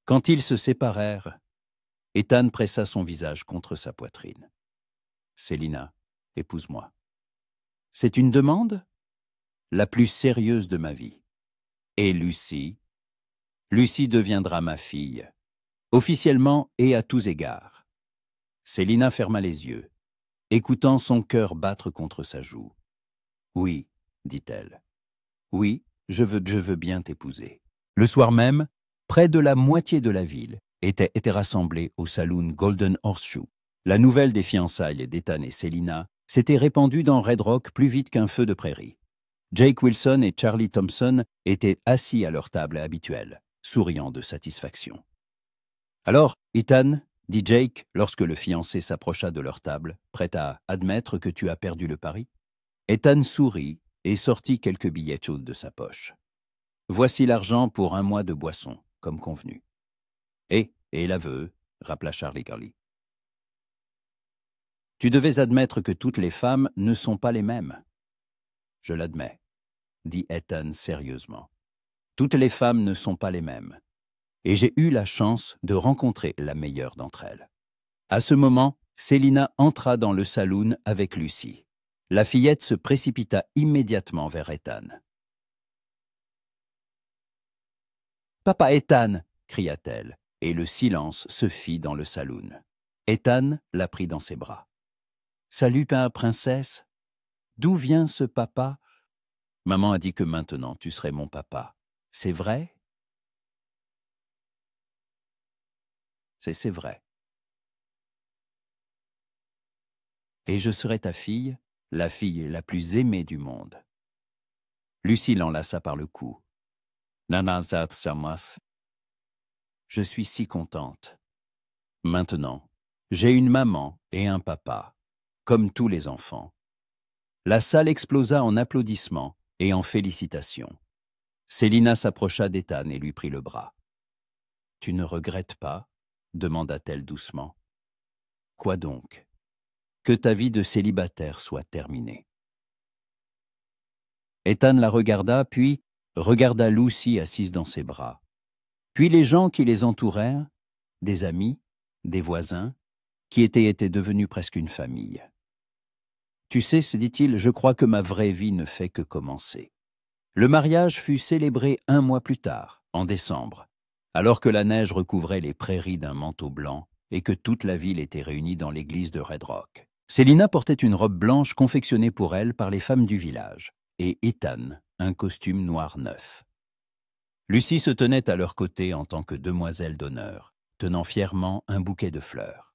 Quand ils se séparèrent, Ethan pressa son visage contre sa poitrine. « Célina, épouse-moi. » « C'est une demande ? La plus sérieuse de ma vie. Et Lucie ? Lucie deviendra ma fille, officiellement et à tous égards. » Célina ferma les yeux, écoutant son cœur battre contre sa joue. « Oui, » dit-elle. « Oui, je veux bien t'épouser. » Le soir même, près de la moitié de la ville était rassemblée au saloon Golden Horseshoe. La nouvelle des fiançailles d'Ethan et Célina s'était répandue dans Red Rock plus vite qu'un feu de prairie. Jake Wilson et Charlie Thompson étaient assis à leur table habituelle, souriant de satisfaction. « Alors, Ethan, » dit Jake lorsque le fiancé s'approcha de leur table, prêt à admettre que tu as perdu le pari. Ethan sourit et sortit quelques billets chauds de sa poche. « Voici l'argent pour 1 mois de boisson, comme convenu. »« Et l'aveu, » rappela Charlie Curly. « Tu devais admettre que toutes les femmes ne sont pas les mêmes. »« Je l'admets, » dit Ethan sérieusement. « Toutes les femmes ne sont pas les mêmes. Et j'ai eu la chance de rencontrer la meilleure d'entre elles. » À ce moment, Célina entra dans le saloon avec Lucie. La fillette se précipita immédiatement vers Ethan. « Papa Ethan !» cria-t-elle, et le silence se fit dans le saloon. Ethan la prit dans ses bras. Salut, princesse. D'où vient ce papa? Maman a dit que maintenant tu serais mon papa. C'est vrai? C'est vrai. Et je serai ta fille, la fille la plus aimée du monde. Lucie l'enlaça par le cou. Nanazat Samas. Je suis si contente. Maintenant, j'ai une maman et un papa, comme tous les enfants. La salle explosa en applaudissements et en félicitations. Célina s'approcha d'Ethan et lui prit le bras. « Tu ne regrettes pas ?» demanda-t-elle doucement. « Quoi donc ? Que ta vie de célibataire soit terminée. » Ethan la regarda, puis regarda Lucy assise dans ses bras. Puis les gens qui les entourèrent, des amis, des voisins, qui étaient devenus presque une famille. « Tu sais, se dit-il, je crois que ma vraie vie ne fait que commencer. » Le mariage fut célébré 1 mois plus tard, en décembre, alors que la neige recouvrait les prairies d'un manteau blanc et que toute la ville était réunie dans l'église de Red Rock. Célina portait une robe blanche confectionnée pour elle par les femmes du village, et Ethan un costume noir neuf. Lucie se tenait à leur côté en tant que demoiselle d'honneur, tenant fièrement un bouquet de fleurs.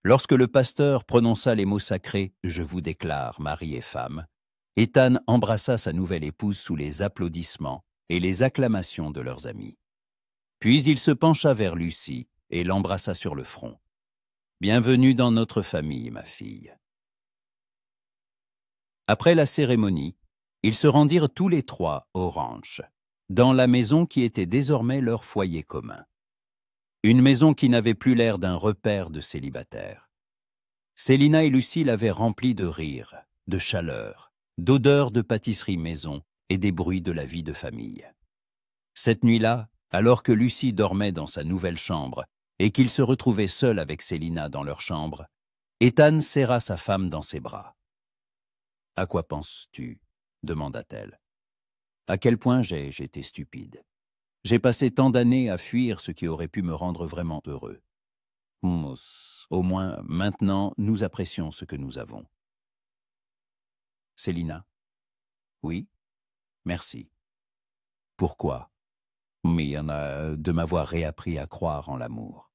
Lorsque le pasteur prononça les mots sacrés « Je vous déclare, mari et femme », Ethan embrassa sa nouvelle épouse sous les applaudissements et les acclamations de leurs amis. Puis il se pencha vers Lucie et l'embrassa sur le front. « Bienvenue dans notre famille, ma fille. » Après la cérémonie, ils se rendirent tous les 3 au ranch, dans la maison qui était désormais leur foyer commun. Une maison qui n'avait plus l'air d'un repère de célibataires. Célina et Lucie l'avaient remplie de rire, de chaleur, d'odeurs de pâtisserie maison et des bruits de la vie de famille. Cette nuit-là, alors que Lucie dormait dans sa nouvelle chambre et qu'il se retrouvait seul avec Célina dans leur chambre, Ethan serra sa femme dans ses bras. « À quoi penses-tu » demanda-t-elle. « À quel point j'ai été stupide. J'ai passé tant d'années à fuir ce qui aurait pu me rendre vraiment heureux. Au moins, maintenant, nous apprécions ce que nous avons. » Célina. « Oui, merci. » « Pourquoi ? » Mais il y en a de m'avoir réappris à croire en l'amour.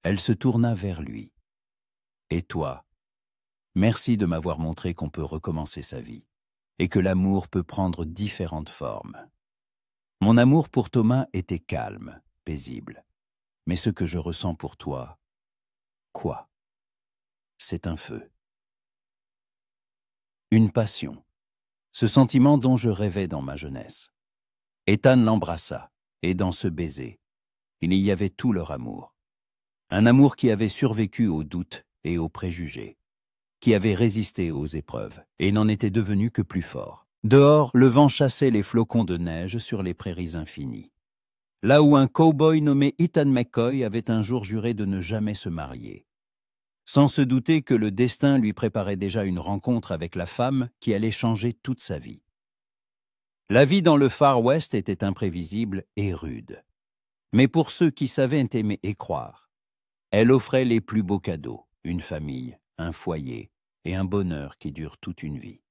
Elle se tourna vers lui. « Et toi ? Merci de m'avoir montré qu'on peut recommencer sa vie et que l'amour peut prendre différentes formes. Mon amour pour Thomas était calme, paisible. Mais ce que je ressens pour toi, quoi ? C'est un feu. Une passion. Ce sentiment dont je rêvais dans ma jeunesse. » Ethan l'embrassa, et dans ce baiser, il y avait tout leur amour. Un amour qui avait survécu aux doutes et aux préjugés, qui avait résisté aux épreuves et n'en était devenu que plus fort. Dehors, le vent chassait les flocons de neige sur les prairies infinies. Là où un cow-boy nommé Ethan McCoy avait un jour juré de ne jamais se marier, sans se douter que le destin lui préparait déjà une rencontre avec la femme qui allait changer toute sa vie. La vie dans le Far West était imprévisible et rude. Mais pour ceux qui savaient aimer et croire, elle offrait les plus beaux cadeaux, une famille, un foyer et un bonheur qui dure toute une vie.